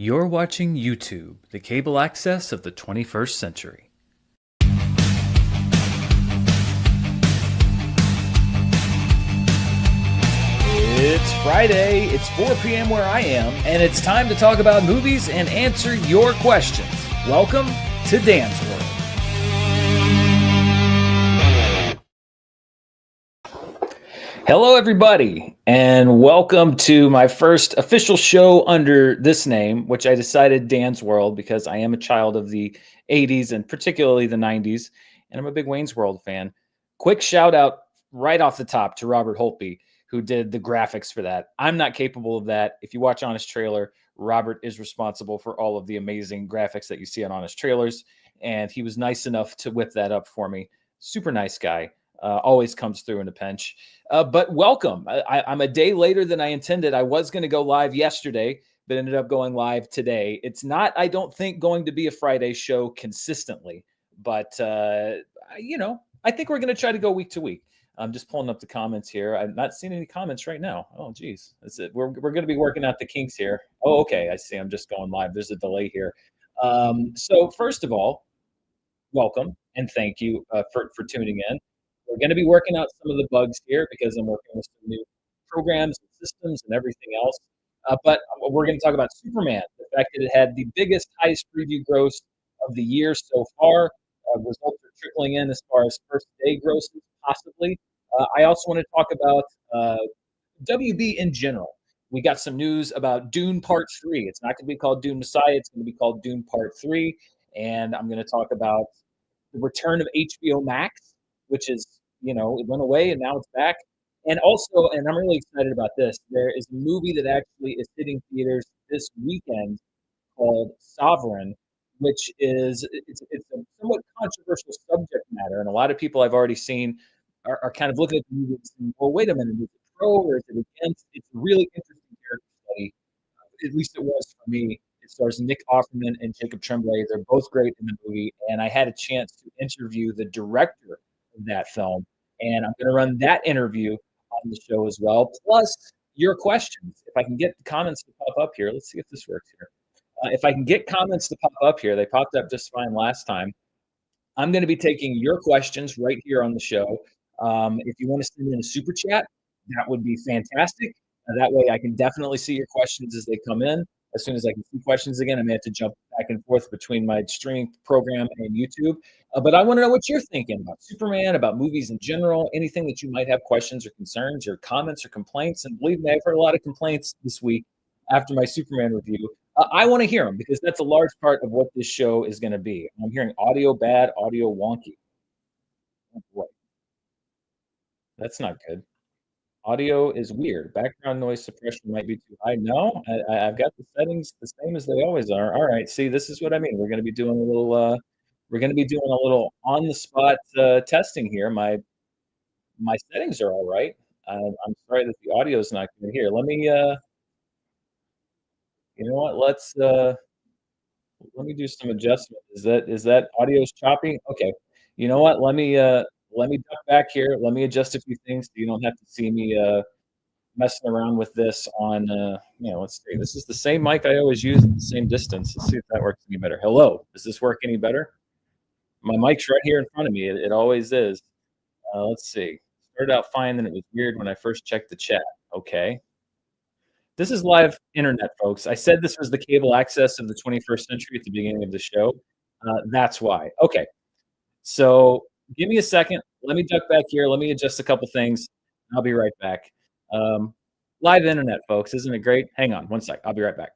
You're watching YouTube, the cable access of the 21st century. It's Friday, it's 4 p.m. where I am, and it's time to talk about movies and answer your questions. Welcome to Dan's World. Hello, everybody, and welcome to my first official show under this name, which I decided Dan's World because I am a child of the 80s and particularly the 90s, and I'm a big Wayne's World fan. Quick shout out right off the top to Robert Holtby, who did the graphics for that. I'm not capable of that. If you watch Honest Trailer, Robert is responsible for all of the amazing graphics that you see on Honest Trailers, and he was nice enough to whip that up for me. Super nice guy. Always comes through in a pinch. But welcome. I'm a day later than I intended. I was going to go live yesterday, but ended up going live today. It's not, I don't think, going to be a Friday show consistently, but I think we're going to try to go week to week. I'm just pulling up the comments here. I'm not seeing any comments right now. Oh, geez. That's it. We're going to be working out the kinks here. Oh, okay. I see. I'm just going live. There's a delay here. So first of all, welcome and thank you for tuning in. We're going to be working out some of the bugs here because I'm working with some new programs and systems and everything else. But we're going to talk about Superman, the fact that it had the biggest, highest preview gross of the year so far. Results are trickling in as far as first day grosses, possibly. I also want to talk about WB in general. We got some news about Dune Part 3. It's not going to be called Dune Messiah, it's going to be called Dune Part 3. And I'm going to talk about the return of HBO Max, which is, it went away and now it's back. And also, and I'm really excited about this, there is a movie that actually is hitting theaters this weekend called Sovereign, which is it's a somewhat controversial subject matter, and a lot of people I've already seen are kind of looking at the movie and saying, "Well, wait a minute, is it pro or is it against?" It's a really interesting character study. At least it was for me. It stars Nick Offerman and Jacob Tremblay. They're both great in the movie, and I had a chance to interview the director of that film, and I'm going to run that interview on the show as well. Plus your questions. If I can get the comments to pop up here, let's see if this works here. If I can get comments to pop up here, they popped up just fine last time. I'm going to be taking your questions right here on the show. If you want to send in a super chat, that would be fantastic. That way I can definitely see your questions as they come in. As soon as I can see questions again, I may have to jump back and forth between my streaming program and YouTube. But I want to know what you're thinking about Superman, about movies in general, anything that you might have questions or concerns or comments or complaints. And believe me, I've heard a lot of complaints this week after my Superman review. I want to hear them because that's a large part of what this show is going to be. I'm hearing audio bad, audio wonky. Oh, boy, that's not good. Audio is weird. Background noise suppression might be too high. No, I've got the settings the same as they always are. All right, see, this is what I mean. We're going to be doing a little. We're going to be doing a little on the spot testing here. My settings are all right. I'm sorry that the audio is not good here. Let me. You know what? Let me do some adjustment. Is that audio's choppy? Okay. You know what? Let me duck back here. Let me adjust a few things so you don't have to see me messing around with this on let's see. This is the same mic I always use at the same distance. Let's see if that works any better. Hello. Does this work any better? My mic's right here in front of me. It always is. Let's see. Started out fine, then it was weird when I first checked the chat. Okay. This is live internet, folks. I said this was the cable access of the 21st century at the beginning of the show. That's why. Okay, so give me a second. Let me duck back here. Let me adjust a couple things. I'll be right back. Um, Live internet, folks. Isn't it great? Hang on one sec. I'll be right back.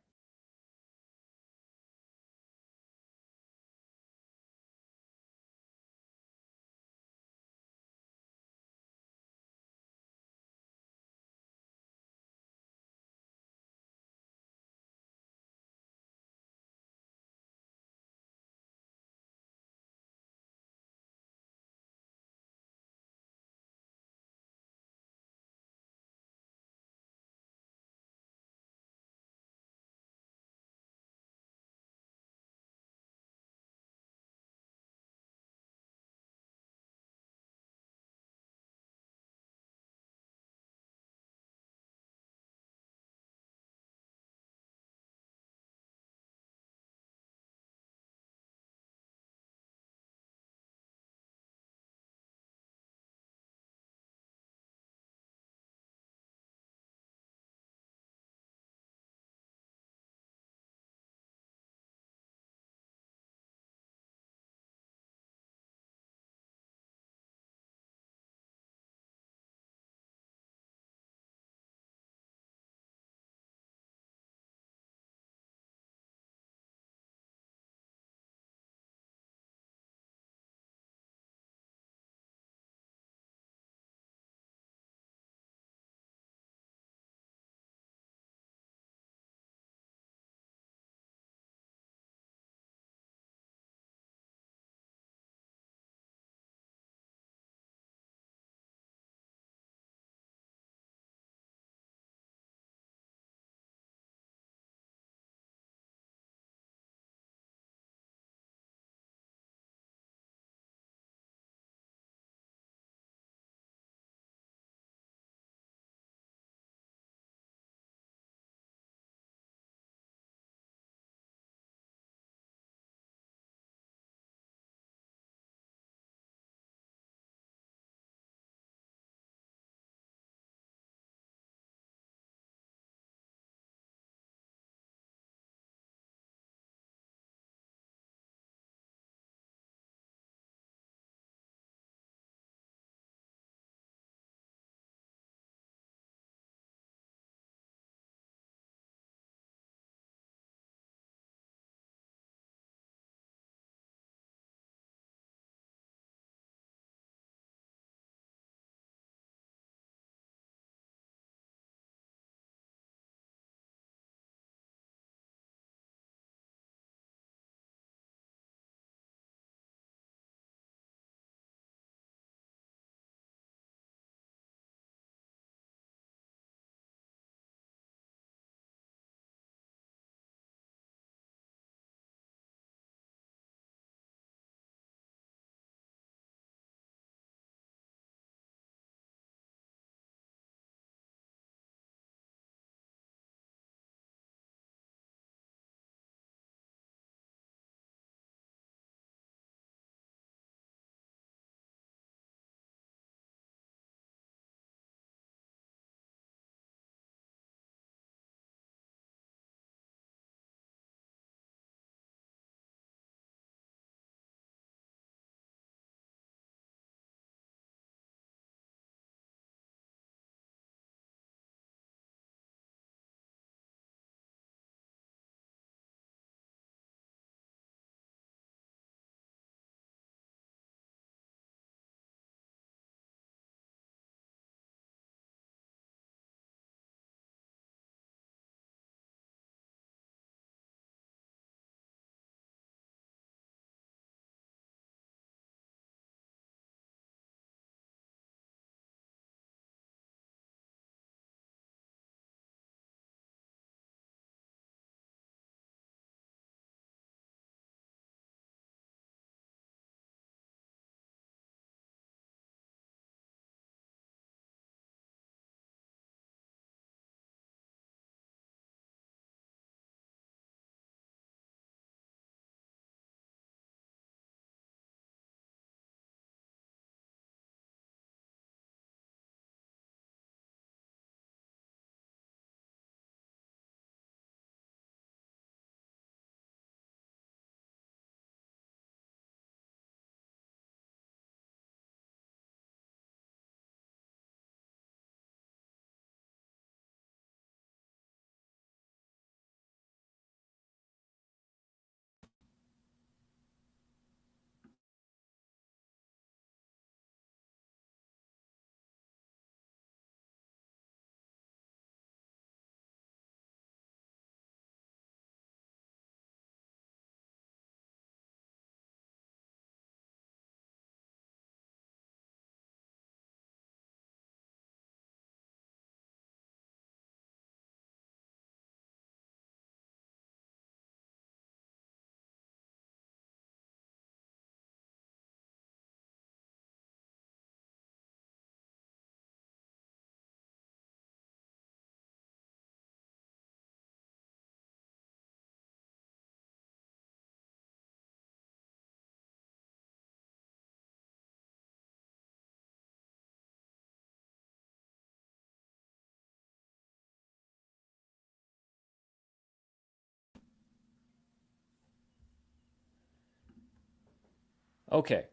Okay.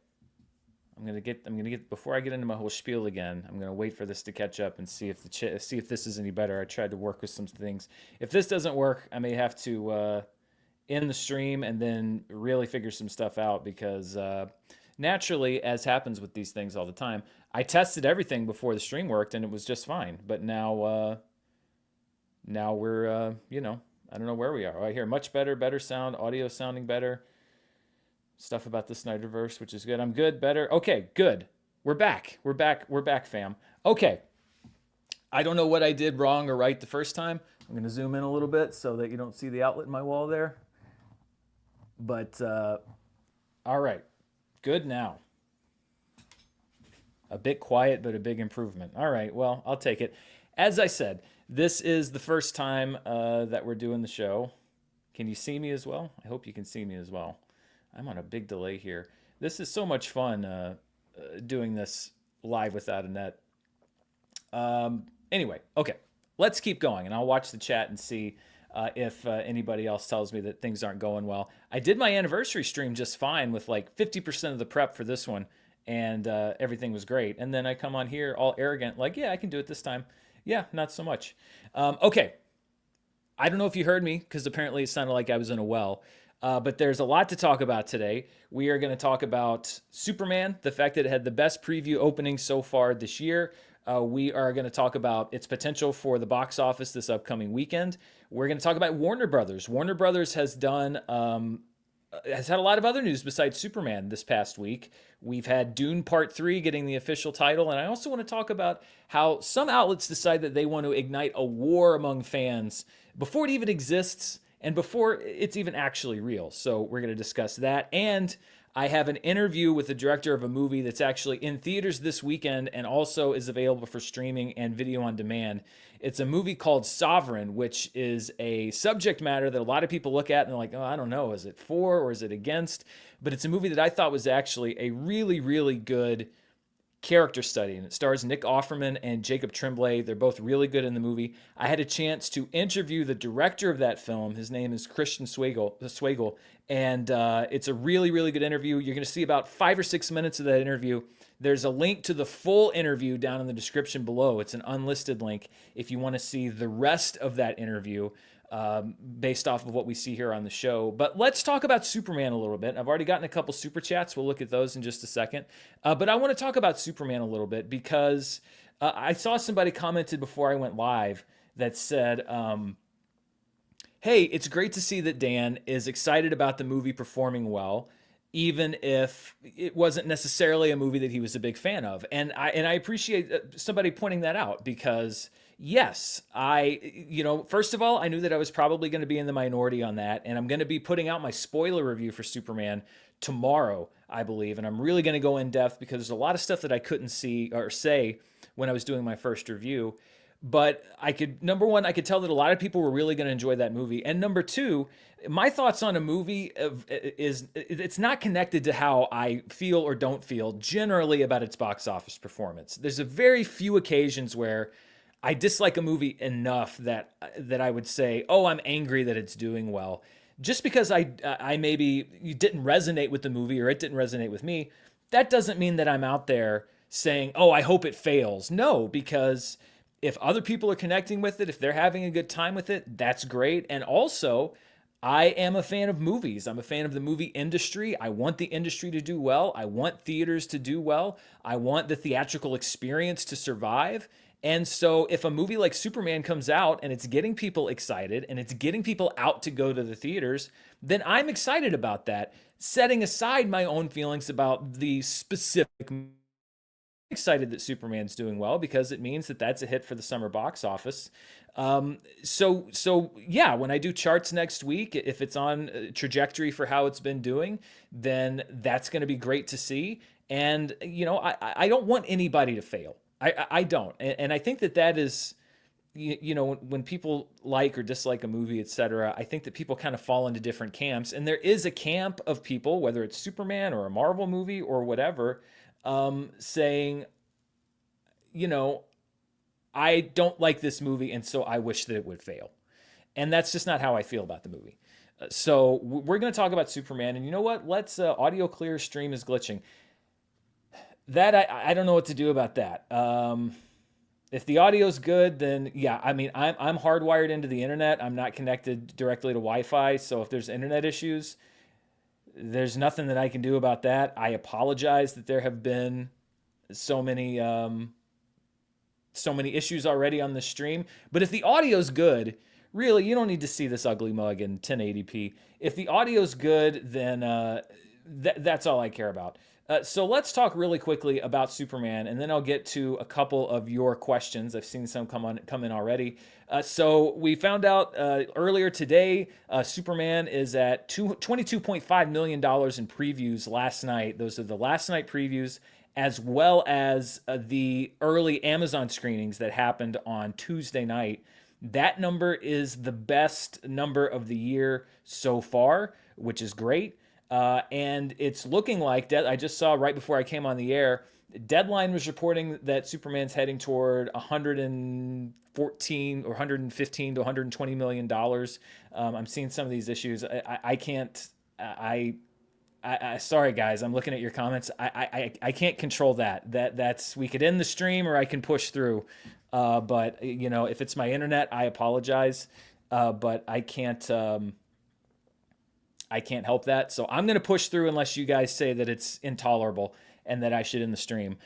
I'm gonna get before I get into my whole spiel again. I'm gonna wait for this to catch up and see if see if this is any better. I tried to work with some things. If this doesn't work, I may have to end the stream and then really figure some stuff out because naturally, as happens with these things all the time, I tested everything before the stream worked and it was just fine. But now we're I don't know where we are. Oh, I hear much better, better sound, audio sounding better. Stuff about the Snyderverse, which is good. I'm good, better. Okay, good. We're back. We're back. We're back, fam. Okay. I don't know what I did wrong or right the first time. I'm going to zoom in a little bit so that you don't see the outlet in my wall there. But all right. Good now. A bit quiet, but a big improvement. All right. Well, I'll take it. As I said, this is the first time that we're doing the show. Can you see me as well? I hope you can see me as well. I'm on a big delay here. This is so much fun doing this live without a net. Anyway, okay, let's keep going, and I'll watch the chat and see if anybody else tells me that things aren't going well. I did my anniversary stream just fine with like 50% of the prep for this one, and everything was great. And then I come on here all arrogant, like, yeah, I can do it this time. Yeah, not so much. Okay, I don't know if you heard me because apparently it sounded like I was in a well. But there's a lot to talk about today. We are going to talk about Superman, the fact that it had the best preview opening so far this year. We are going to talk about its potential for the box office this upcoming weekend. We're going to talk about Warner Brothers. Warner Brothers has had a lot of other news besides Superman this past week. We've had Dune Part 3 getting the official title, and I also want to talk about how some outlets decide that they want to ignite a war among fans before it even exists and before it's even actually real. So we're going to discuss that. And I have an interview with the director of a movie that's actually in theaters this weekend and also is available for streaming and video on demand. It's a movie called Sovereign, which is a subject matter that a lot of people look at and they're like, oh, I don't know, is it for or is it against? But it's a movie that I thought was actually a really, really good character study, and it stars Nick Offerman and Jacob Tremblay. They're both really good in the movie. I had a chance to interview the director of that film. His name is Christian Swegel, and it's a really, really good interview. You're going to see about 5 or 6 minutes of that interview. There's a link to the full interview down in the description below. It's an unlisted link if you want to see the rest of that interview based off of what we see here on the show. But let's talk about Superman a little bit. I've already gotten a couple super chats. We'll look at those in just a second. But I want to talk about Superman a little bit because I saw somebody commented before I went live that said, hey, it's great to see that Dan is excited about the movie performing well, even if it wasn't necessarily a movie that he was a big fan of. And I appreciate somebody pointing that out because yes, first of all, I knew that I was probably going to be in the minority on that, and I'm going to be putting out my spoiler review for Superman tomorrow, I believe, and I'm really going to go in depth because there's a lot of stuff that I couldn't see or say when I was doing my first review. But number one, I could tell that a lot of people were really going to enjoy that movie. And number two, my thoughts on a movie is it's not connected to how I feel or don't feel generally about its box office performance. There's a very few occasions where I dislike a movie enough that I would say, oh, I'm angry that it's doing well. Just because I maybe didn't resonate with the movie or it didn't resonate with me, that doesn't mean that I'm out there saying, oh, I hope it fails. No, because if other people are connecting with it, if they're having a good time with it, that's great. And also, I am a fan of movies. I'm a fan of the movie industry. I want the industry to do well. I want theaters to do well. I want the theatrical experience to survive. And so if a movie like Superman comes out and it's getting people excited and it's getting people out to go to the theaters, then I'm excited about that. Setting aside my own feelings about the specific, excited that Superman's doing well because it means that that's a hit for the summer box office. So yeah, when I do charts next week, if it's on a trajectory for how it's been doing, then that's going to be great to see. And I don't want anybody to fail. I don't, and I think that is, when people like or dislike a movie, etc. I think that people kind of fall into different camps, and there is a camp of people, whether it's Superman or a Marvel movie or whatever, saying, I don't like this movie, and so I wish that it would fail. And that's just not how I feel about the movie. So we're going to talk about Superman, and you know what? Let's audio clear, stream is glitching. That I don't know what to do about that. If the audio's good, then yeah. I mean, I'm hardwired into the internet. I'm not connected directly to Wi-Fi, so if there's internet issues, there's nothing that I can do about that. I apologize that there have been so many so many issues already on the stream. But if the audio's good, really, you don't need to see this ugly mug in 1080p. If the audio's good, then that's all I care about. So let's talk really quickly about Superman, and then I'll get to a couple of your questions. I've seen some come in already. So we found out earlier today, Superman is at $22.5 million in previews last night. Those are the last night previews, as well as the early Amazon screenings that happened on Tuesday night. That number is the best number of the year so far, which is great. And it's looking like I just saw right before I came on the air. Deadline was reporting that Superman's heading toward 114 or 115 to 120 million dollars. I'm seeing some of these issues. I can't. Sorry guys, I'm looking at your comments. I can't control that. That's we could end the stream or I can push through. But you know, if it's my internet, I apologize. But I can't. I can't help that. So I'm going to push through unless you guys say that it's intolerable and that I should end the stream.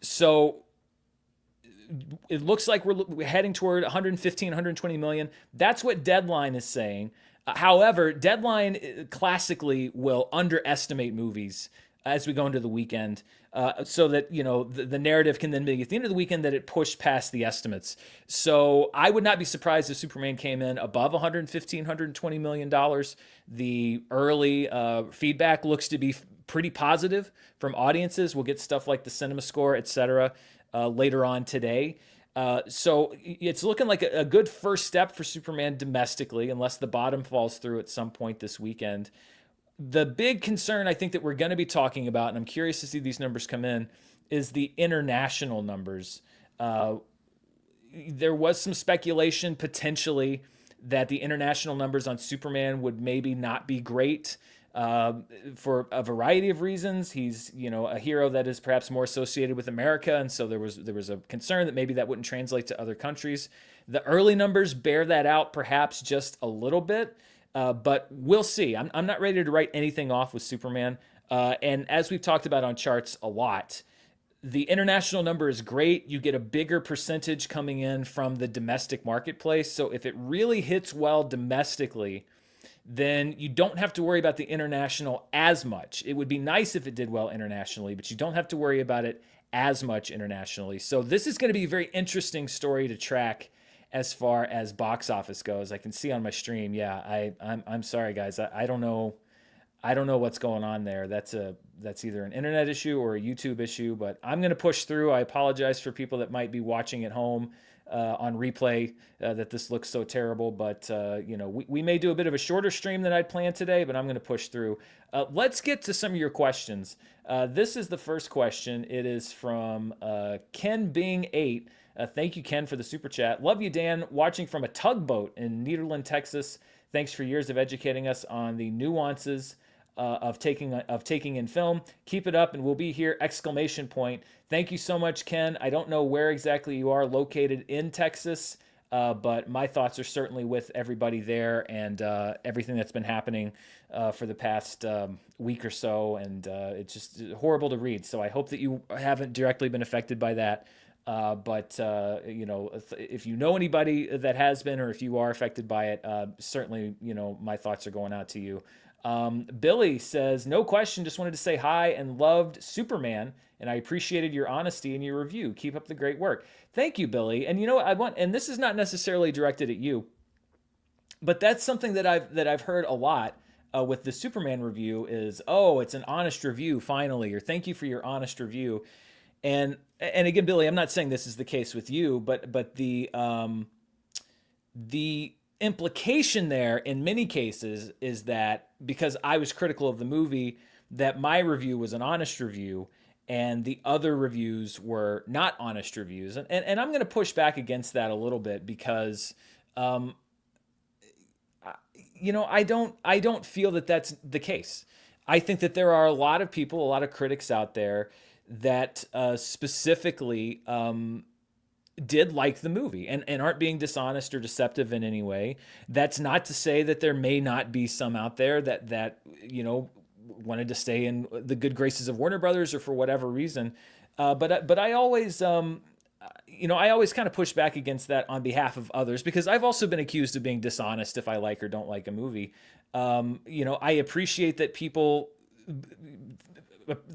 So it looks like we're heading toward 115, 120 million. That's what Deadline is saying. However, Deadline classically will underestimate movies as we go into the weekend, so that you know the narrative can then be at the end of the weekend that it pushed past the estimates. So I would not be surprised if Superman came in above 115, 120 million dollars. The early feedback looks to be pretty positive from audiences. We'll get stuff like the cinema score, etc., later on today. So it's looking like a good first step for Superman domestically, unless the bottom falls through at some point this weekend. The big concern I think that we're going to be talking about, and I'm curious to see these numbers come in, is the international numbers. There was some speculation potentially that the international numbers on Superman would maybe not be great for a variety of reasons. He's a hero that is perhaps more associated with America, and so there was a concern that maybe that wouldn't translate to other countries. The early numbers bear that out perhaps just a little bit. But we'll see. I'm not ready to write anything off with Superman. And as we've talked about on charts a lot, the international number is great. You get a bigger percentage coming in from the domestic marketplace. So if it really hits well domestically, then you don't have to worry about the international as much. It would be nice if it did well internationally, but you don't have to worry about it as much internationally. So this is going to be a very interesting story to track as far as box office goes. I can see on my stream. Yeah, I'm sorry guys. I don't know. I don't know what's going on there. That's either an internet issue or a YouTube issue, but I'm going to push through. I apologize for people that might be watching at home on replay that this looks so terrible, but we may do a bit of a shorter stream than I'd planned today, but I'm going to push through. Let's get to some of your questions. This is the first question. It is from Ken Bing 8. Thank you, Ken, for the super chat. Love you, Dan. Watching from a tugboat in Nederland, Texas. Thanks for years of educating us on the nuances of taking in film. Keep it up, and we'll be here! Exclamation point. Thank you so much, Ken. I don't know where exactly you are located in Texas, but my thoughts are certainly with everybody there and everything that's been happening for the past week or so, and it's just horrible to read. So I hope that you haven't directly been affected by that. But if you know anybody that has been, or if you are affected by it, certainly, my thoughts are going out to you. Billy says, no question, just wanted to say hi and loved Superman, and I appreciated your honesty in your review. Keep up the great work. Thank you, Billy. And and this is not necessarily directed at you, but that's something that I've heard a lot with the Superman review is, oh, it's an honest review finally, or thank you for your honest review. And again, Billy, I'm not saying this is the case with you, but the implication there in many cases is that because I was critical of the movie, that my review was an honest review and the other reviews were not honest reviews. And I'm going to push back against that a little bit because I don't feel that that's the case. I think that there are a lot of people, a lot of critics out there that specifically did like the movie and aren't being dishonest or deceptive in any way. That's not to say that there may not be some out there that wanted to stay in the good graces of Warner Brothers or for whatever reason. But I always I always kind of push back against that on behalf of others because I've also been accused of being dishonest if I like or don't like a movie. I appreciate that people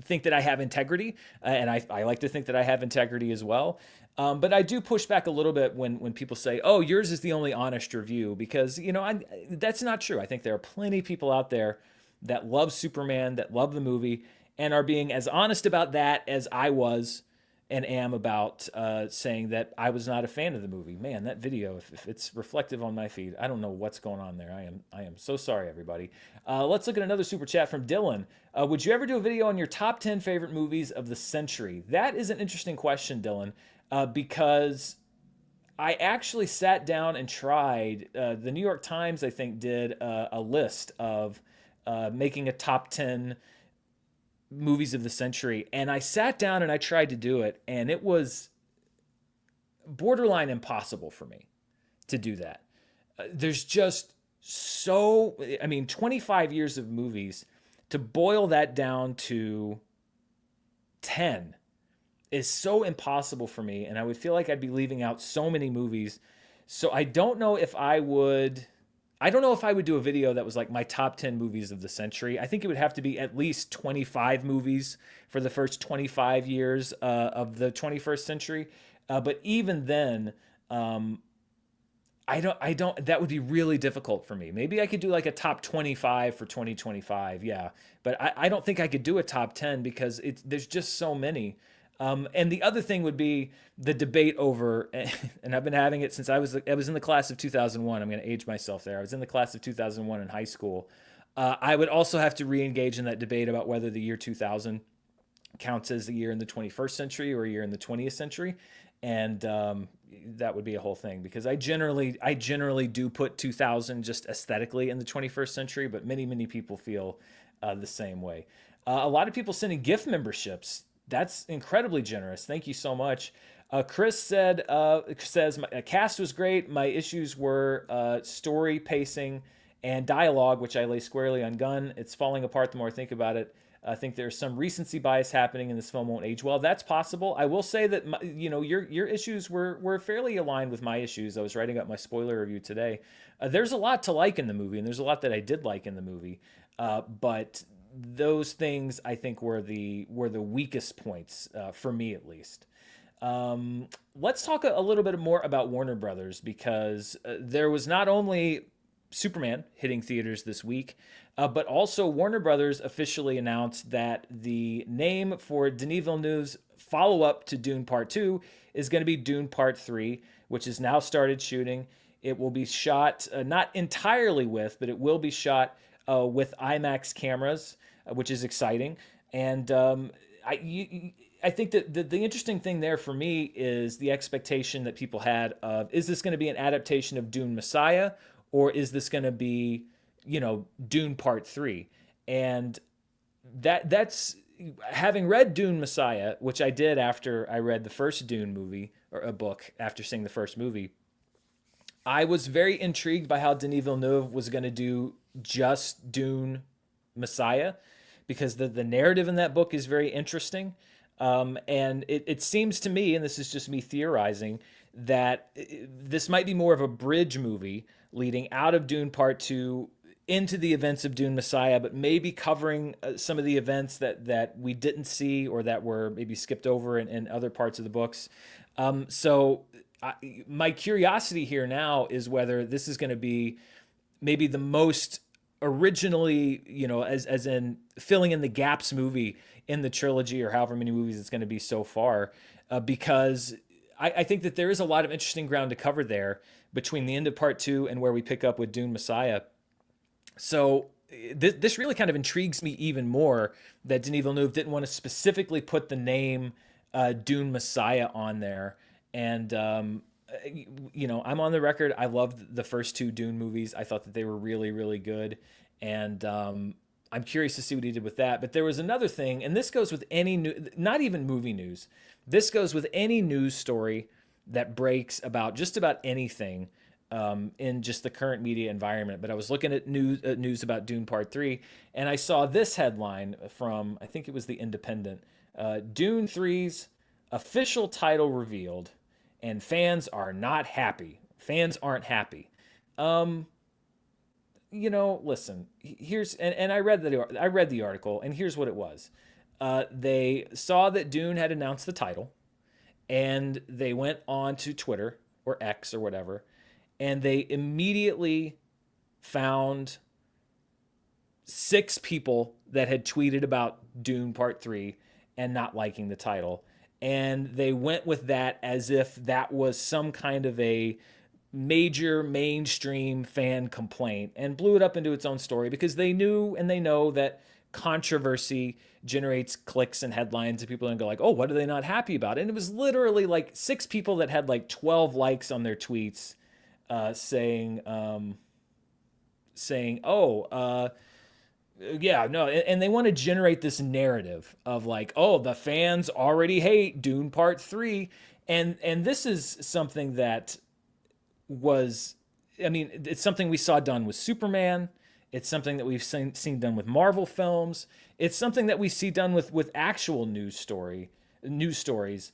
think that I have integrity, and I like to think that I have integrity as well. But I do push back a little bit when people say, "Oh, yours is the only honest review," because that's not true. I think there are plenty of people out there that love Superman, that love the movie, and are being as honest about that as I was and am about saying that I was not a fan of the movie. Man, that video, if it's reflective on my feed, I don't know what's going on there. I am so sorry, everybody. Let's look at another super chat from Dylan. Would you ever do a video on your top 10 favorite movies of the century? That is an interesting question, Dylan, because I actually sat down and tried. The New York Times, I think, did a list of making a top 10 movies of the century, and I sat down and I tried to do it, and it was borderline impossible for me to do that. There's just 25 years of movies to boil that down to 10 is so impossible for me, and I would feel like I'd be leaving out so many movies. So I don't know if I would do a video that was like my top 10 movies of the century. I think it would have to be at least 25 movies for the first 25 years of the 21st century. But even then, that would be really difficult for me. Maybe I could do like a top 25 for 2025. Yeah. But I don't think I could do a top 10 because there's just so many. And the other thing would be the debate over, and I've been having it since I was in the class of 2001. I'm going to age myself there. I was in the class of 2001 in high school. I would also have to re-engage in that debate about whether the year 2000 counts as the year in the 21st century or a year in the 20th century. And that would be a whole thing because I generally do put 2000 just aesthetically in the 21st century, but many people feel the same way. A lot of people sending gift memberships. That's incredibly generous. Thank you so much. Chris says my cast was great. My issues were story, pacing, and dialogue, which I lay squarely on Gunn. It's falling apart the more I think about it. I think there's some recency bias happening, and this film won't age well. That's possible. I will say that your issues were fairly aligned with my issues. I was writing up my spoiler review today. There's a lot to like in the movie, and there's a lot that I did like in the movie, but those things I think were the weakest points for me at least. Let's talk a little bit more about Warner Brothers because there was not only Superman hitting theaters this week, but also Warner Brothers officially announced that the name for Denis Villeneuve's follow-up to Dune Part 2 is going to be Dune Part 3, which has now started shooting. It will be shot not entirely with, but it will be shot with IMAX cameras, which is exciting. And I think that the interesting thing there for me is the expectation that people had of, is this going to be an adaptation of Dune Messiah, or is this going to be, Dune Part 3? And that's having read Dune Messiah, which I did after I read the first Dune movie, or a book after seeing the first movie. I was very intrigued by how Denis Villeneuve was going to do just Dune Messiah, because the narrative in that book is very interesting. And it seems to me, and this is just me theorizing, that this might be more of a bridge movie leading out of Dune Part 2 into the events of Dune Messiah, but maybe covering some of the events that we didn't see or that were maybe skipped over in other parts of the books. My curiosity here now is whether this is going to be maybe the most originally, as in filling in the gaps movie in the trilogy, or however many movies it's going to be so far, because I think that there is a lot of interesting ground to cover there between the end of Part 2 and where we pick up with Dune Messiah. So this really kind of intrigues me even more that Denis Villeneuve didn't want to specifically put the name Dune Messiah on there. And I'm on the record. I loved the first two Dune movies. I thought that they were really, really good, and I'm curious to see what he did with that. But there was another thing, and this goes with any new, not even movie news. This goes with any news story that breaks about just about anything in just the current media environment. But I was looking at news about Dune Part Three, and I saw this headline from I think it was the Independent. Dune Three's official title revealed, and fans are not happy. Fans aren't happy. Um, Listen. Here's and I read the article, and here's what it was. They saw that Dune had announced the title, and they went on to Twitter or X or whatever, and they immediately found six people that had tweeted about Dune Part 3 and not liking the title. And they went with that as if that was some kind of a major mainstream fan complaint and blew it up into its own story because they knew and they know that controversy generates clicks and headlines and people are going to go like, oh, what are they not happy about? And it was literally like six people that had like 12 likes on their tweets saying, oh, yeah, no, and they want to generate this narrative of like, oh, the fans already hate Dune Part 3. And this is something that was, I mean, it's something we saw done with Superman. It's something that we've seen done with Marvel films. It's something that we see done with actual news stories,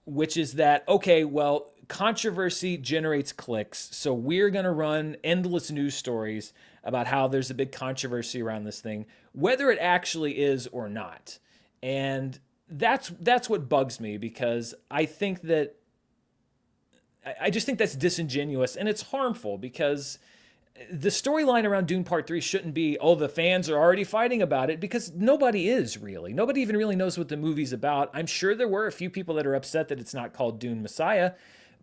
which is that, okay, well, controversy generates clicks. So we're going to run endless news stories about how there's a big controversy around this thing, whether it actually is or not. And that's what bugs me because I just think that's disingenuous and it's harmful because the storyline around Dune Part 3 shouldn't be, oh, the fans are already fighting about it because nobody is really. Nobody even really knows what the movie's about. I'm sure there were a few people that are upset that it's not called Dune Messiah,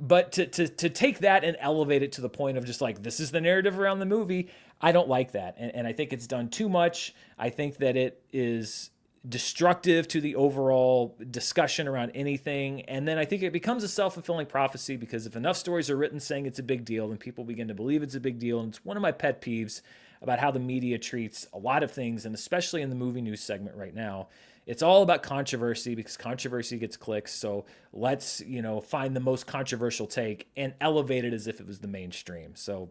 but to take that and elevate it to the point of just like, this is the narrative around the movie, I don't like that. And I think it's done too much. I think that it is destructive to the overall discussion around anything. And then I think it becomes a self-fulfilling prophecy because if enough stories are written saying it's a big deal, then people begin to believe it's a big deal. And it's one of my pet peeves about how the media treats a lot of things, and especially in the movie news segment right now. It's all about controversy because controversy gets clicks. So let's, find the most controversial take and elevate it as if it was the mainstream. So,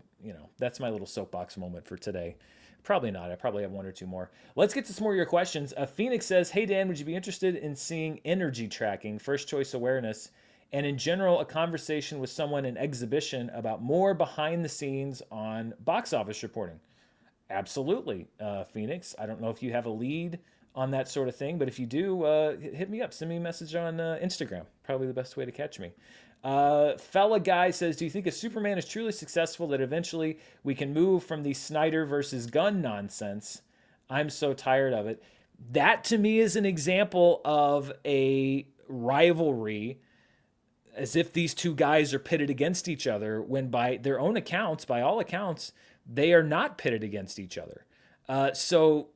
that's my little soapbox moment for today. Probably not. I probably have one or two more. Let's get to some more of your questions. Phoenix says, hey, Dan, would you be interested in seeing energy tracking, first choice awareness, and in general, a conversation with someone in exhibition about more behind the scenes on box office reporting? Absolutely, Phoenix. I don't know if you have a lead on that sort of thing, but if you do, hit me up. Send me a message on Instagram. Probably the best way to catch me. Fella guy says, do you think if Superman is truly successful that eventually we can move from the Snyder versus Gunn nonsense? I'm so tired of it. That to me is an example of a rivalry as if these two guys are pitted against each other when by their own accounts, by all accounts, they are not pitted against each other. So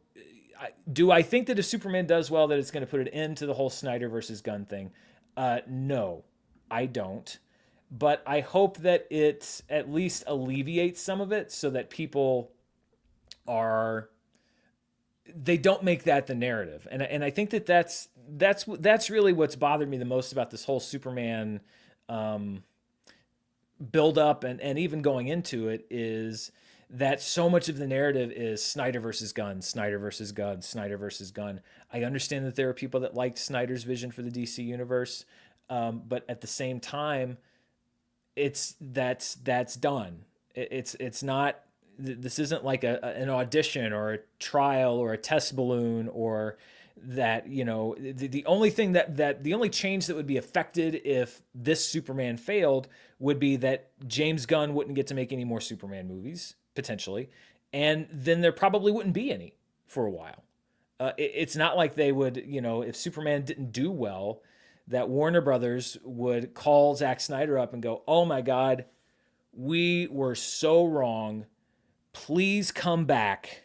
do I think that if Superman does well that it's going to put an end to the whole Snyder versus Gunn thing? No. I don't. But I hope that it at least alleviates some of it so that people they don't make that the narrative. And I think that's really what's bothered me the most about this whole Superman build up and even going into it is that so much of the narrative is Snyder versus Gunn, Snyder versus Gunn, Snyder versus Gunn. I understand that there are people that liked Snyder's vision for the DC universe. But at the same time, that's done. It's not. This isn't like an audition or a trial or a test balloon or that. The only thing that the only change that would be affected if this Superman failed would be that James Gunn wouldn't get to make any more Superman movies potentially, and then there probably wouldn't be any for a while. It's not like they would. If Superman didn't do well, that Warner Brothers would call Zack Snyder up and go, oh my God, we were so wrong. Please come back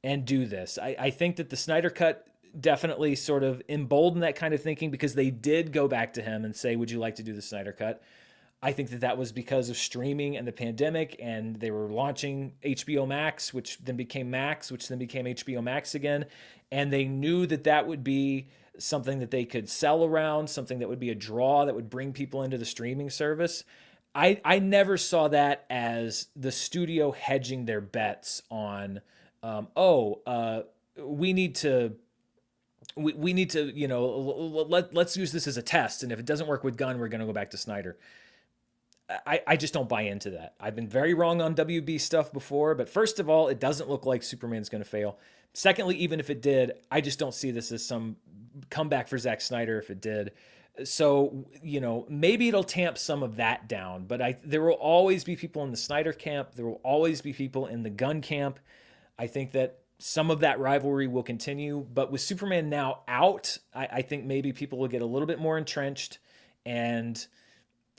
and do this. I think that the Snyder Cut definitely sort of emboldened that kind of thinking because they did go back to him and say, would you like to do the Snyder Cut? I think that that was because of streaming and the pandemic, and they were launching HBO Max, which then became Max, which then became HBO Max again. And they knew that that would be something that they could sell around, something that would be a draw that would bring people into the streaming service. I never saw that as the studio hedging their bets on, we need to we need to, let's use this as a test, and if it doesn't work with Gunn, we're going to go back to Snyder. I just don't buy into that. I've been very wrong on WB stuff before, but first of all, it doesn't look like Superman's going to fail. Secondly, even if it did, I just don't see this as some comeback for Zack Snyder if it did. So, maybe it'll tamp some of that down, but there will always be people in the Snyder camp. There will always be people in the Gunn camp. I think that some of that rivalry will continue, but with Superman now out, I think maybe people will get a little bit more entrenched, and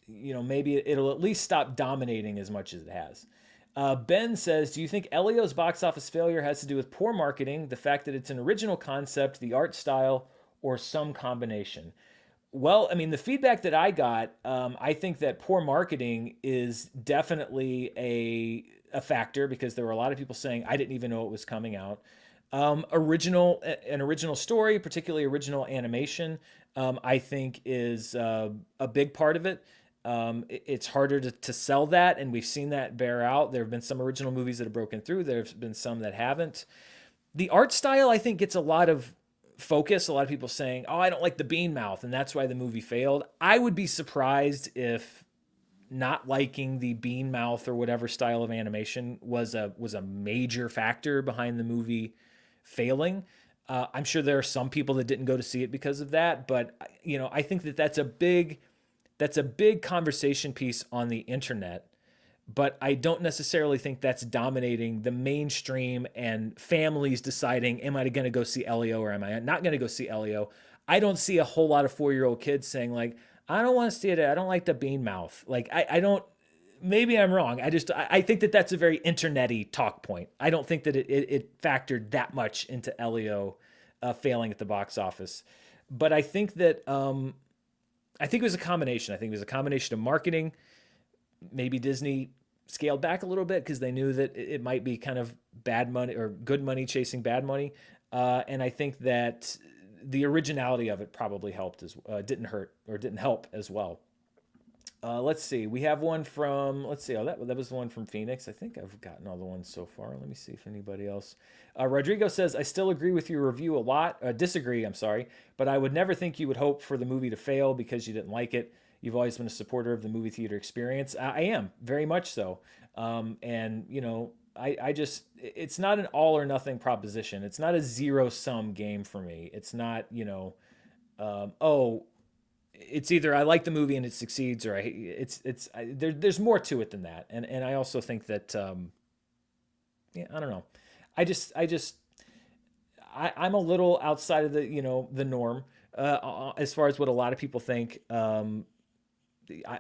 maybe it'll at least stop dominating as much as it has. Ben says, do you think Elio's box office failure has to do with poor marketing, the fact that it's an original concept, the art style, or some combination? Well, I mean, the feedback that I got, I think that poor marketing is definitely a factor, because there were a lot of people saying, I didn't even know it was coming out. An original story, particularly original animation, I think is a big part of it. It's harder to sell that, and we've seen that bear out. There have been some original movies that have broken through. There have been some that haven't. The art style, I think, gets a lot of focus. A lot of people saying, "Oh, I don't like the bean mouth," and that's why the movie failed. I would be surprised if not liking the bean mouth or whatever style of animation was a major factor behind the movie failing. I'm sure there are some people that didn't go to see it because of that, but I think that that's a big conversation piece on the internet, but I don't necessarily think that's dominating the mainstream and families deciding, am I going to go see Elio or am I not going to go see Elio? I don't see a whole lot of 4-year-old kids saying like, I don't want to see it. I don't like the bean mouth. Like, I don't, maybe I'm wrong. I think that that's a very internet-y talk point. I don't think that it factored that much into Elio failing at the box office. But I think that, I think it was a combination. I think it was a combination of marketing. Maybe Disney scaled back a little bit because they knew that it might be kind of bad money or good money chasing bad money. And I think that the originality of it probably helped didn't help as well. Let's see. We have one from, let's see. Oh, that was the one from Phoenix. I think I've gotten all the ones so far. Let me see if anybody else. Rodrigo says, I still agree with your review a lot. Disagree, I'm sorry. But I would never think you would hope for the movie to fail because you didn't like it. You've always been a supporter of the movie theater experience. I am, very much so. And, I just, it's not an all or nothing proposition. It's not a zero sum game for me. It's not, it's either I like the movie and it succeeds, or there's more to it than that. And I also think that, I don't know. I'm a little outside of the norm, as far as what a lot of people think.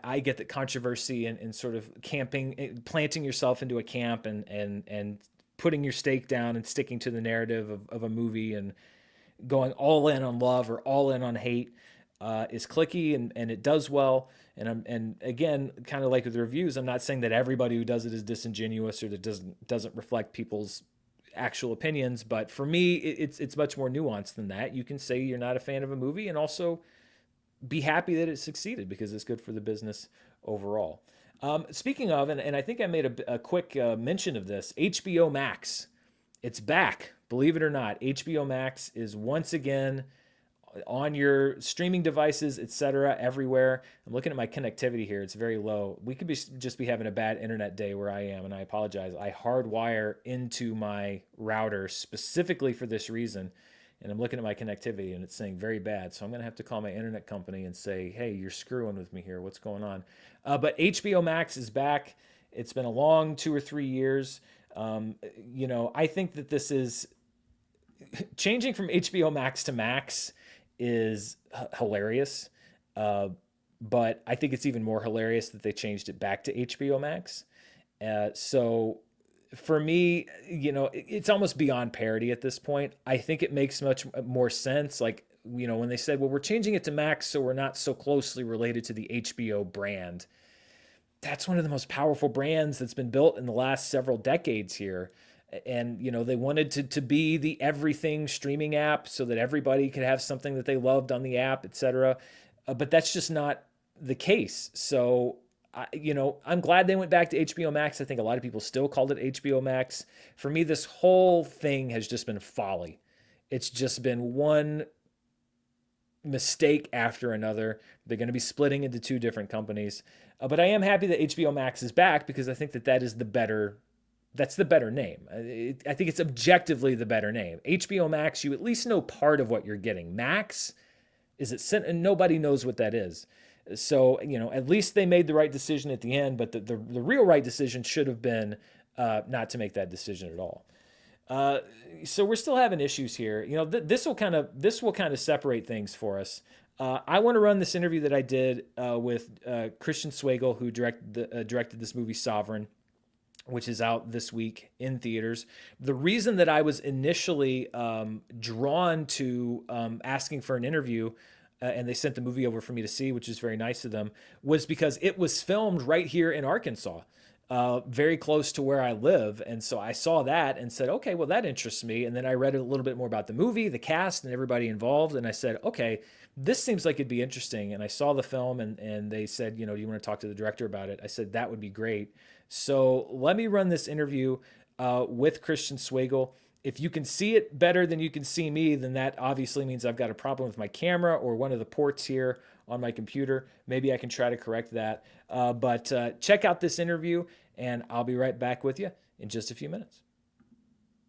I get that controversy and sort of camping, planting yourself into a camp and putting your stake down and sticking to the narrative of a movie and going all in on love or all in on hate is clicky, and it does well. And again, kind of like with the reviews, I'm not saying that everybody who does it is disingenuous or that doesn't reflect people's actual opinions, but for me, it's much more nuanced than that. You can say you're not a fan of a movie and also be happy that it succeeded because it's good for the business overall. Speaking of, and I think I made a quick mention of this, HBO Max. It's back, believe it or not. HBO Max is once again on your streaming devices, etc., everywhere. I'm looking at my connectivity here. It's very low. We could just be having a bad internet day where I am, and I apologize. I hardwire into my router specifically for this reason, and I'm looking at my connectivity, and it's saying very bad. So I'm going to have to call my internet company and say, hey, you're screwing with me here. What's going on? But HBO Max is back. It's been a long 2 or 3 years. I think that this is changing from HBO Max to Max is hilarious. But I think it's even more hilarious that they changed it back to HBO Max. So for me, it's almost beyond parody at this point. I think it makes much more sense. Like, when they said, well, we're changing it to Max so we're not so closely related to the HBO brand. that's one of the most powerful brands that's been built in the last several decades here. And they wanted to be the everything streaming app so that everybody could have something that they loved on the app, etc. But that's just not the case. So I'm glad they went back to HBO Max. I think a lot of people still called it HBO Max. For me, this whole thing has just been folly. It's just been one mistake after another. They're going to be splitting into two different companies. But I am happy that HBO Max is back because I think that is the better. That's the better name. I think it's objectively the better name. HBO Max, you at least know part of what you're getting. Max, is it? And nobody knows what that is. So at least they made the right decision at the end. But the real right decision should have been not to make that decision at all. So we're still having issues here. This will kind of separate things for us. I want to run this interview that I did with Christian Swegel, who directed this movie Sovereign, which is out this week in theaters. The reason that I was initially drawn to asking for an interview, and they sent the movie over for me to see, which is very nice of them, was because it was filmed right here in Arkansas. Very close to where I live. And so I saw that and said, okay, well, that interests me. And then I read a little bit more about the movie, the cast, and everybody involved. And I said, okay, this seems like it'd be interesting. And I saw the film and they said, do you want to talk to the director about it? I said, that would be great. So let me run this interview with Christian Swegel. If you can see it better than you can see me, then that obviously means I've got a problem with my camera or one of the ports here on my computer. Maybe I can try to correct that. But check out this interview, and I'll be right back with you in just a few minutes.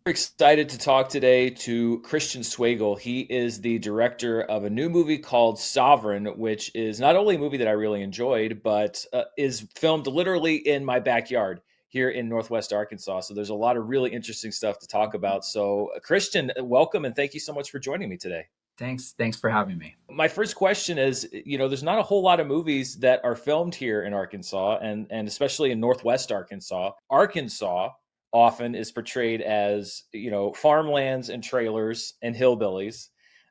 We're excited to talk today to Christian Swegel. He is the director of a new movie called Sovereign, which is not only a movie that I really enjoyed, but is filmed literally in my backyard here in Northwest Arkansas. So there's a lot of really interesting stuff to talk about. So Christian, welcome, and thank you so much for joining me today. Thanks for having me. My first question is, there's not a whole lot of movies that are filmed here in Arkansas, and especially in Northwest Arkansas. Arkansas often is portrayed as, farmlands and trailers and hillbillies.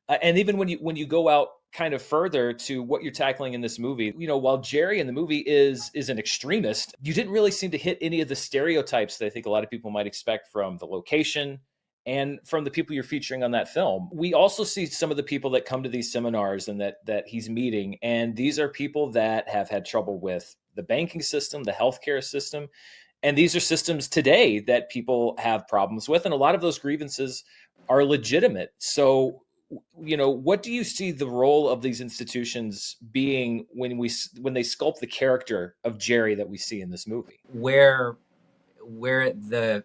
And even when you go out kind of further to what you're tackling in this movie, while Jerry in the movie is an extremist, you didn't really seem to hit any of the stereotypes that I think a lot of people might expect from the location and from the people you're featuring on that film. We also see some of the people that come to these seminars and that he's meeting, and these are people that have had trouble with the banking system, the healthcare system, and these are systems today that people have problems with, and a lot of those grievances are legitimate. So, what do you see the role of these institutions being when they sculpt the character of Jerry that we see in this movie? Where the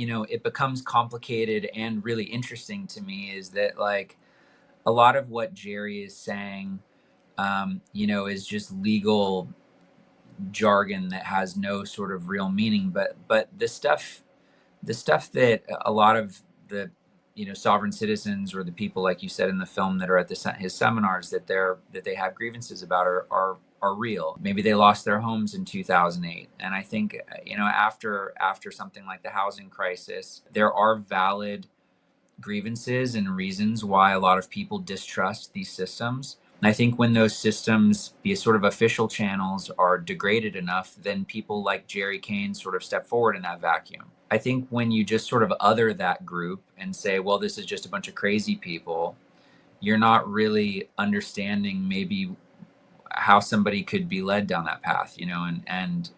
it becomes complicated and really interesting to me is that, like, a lot of what Jerry is saying, is just legal jargon that has no sort of real meaning. But the stuff that a lot of the sovereign citizens, or the people, like you said in the film, that are at his seminars, that they have grievances about are real. Maybe they lost their homes in 2008, and I think after something like the housing crisis, there are valid grievances and reasons why a lot of people distrust these systems. And I think when those systems, the sort of official channels, are degraded enough, then people like Jerry Kane sort of step forward in that vacuum. I think when you just sort of other that group and say, well, this is just a bunch of crazy people, you're not really understanding maybe how somebody could be led down that path, and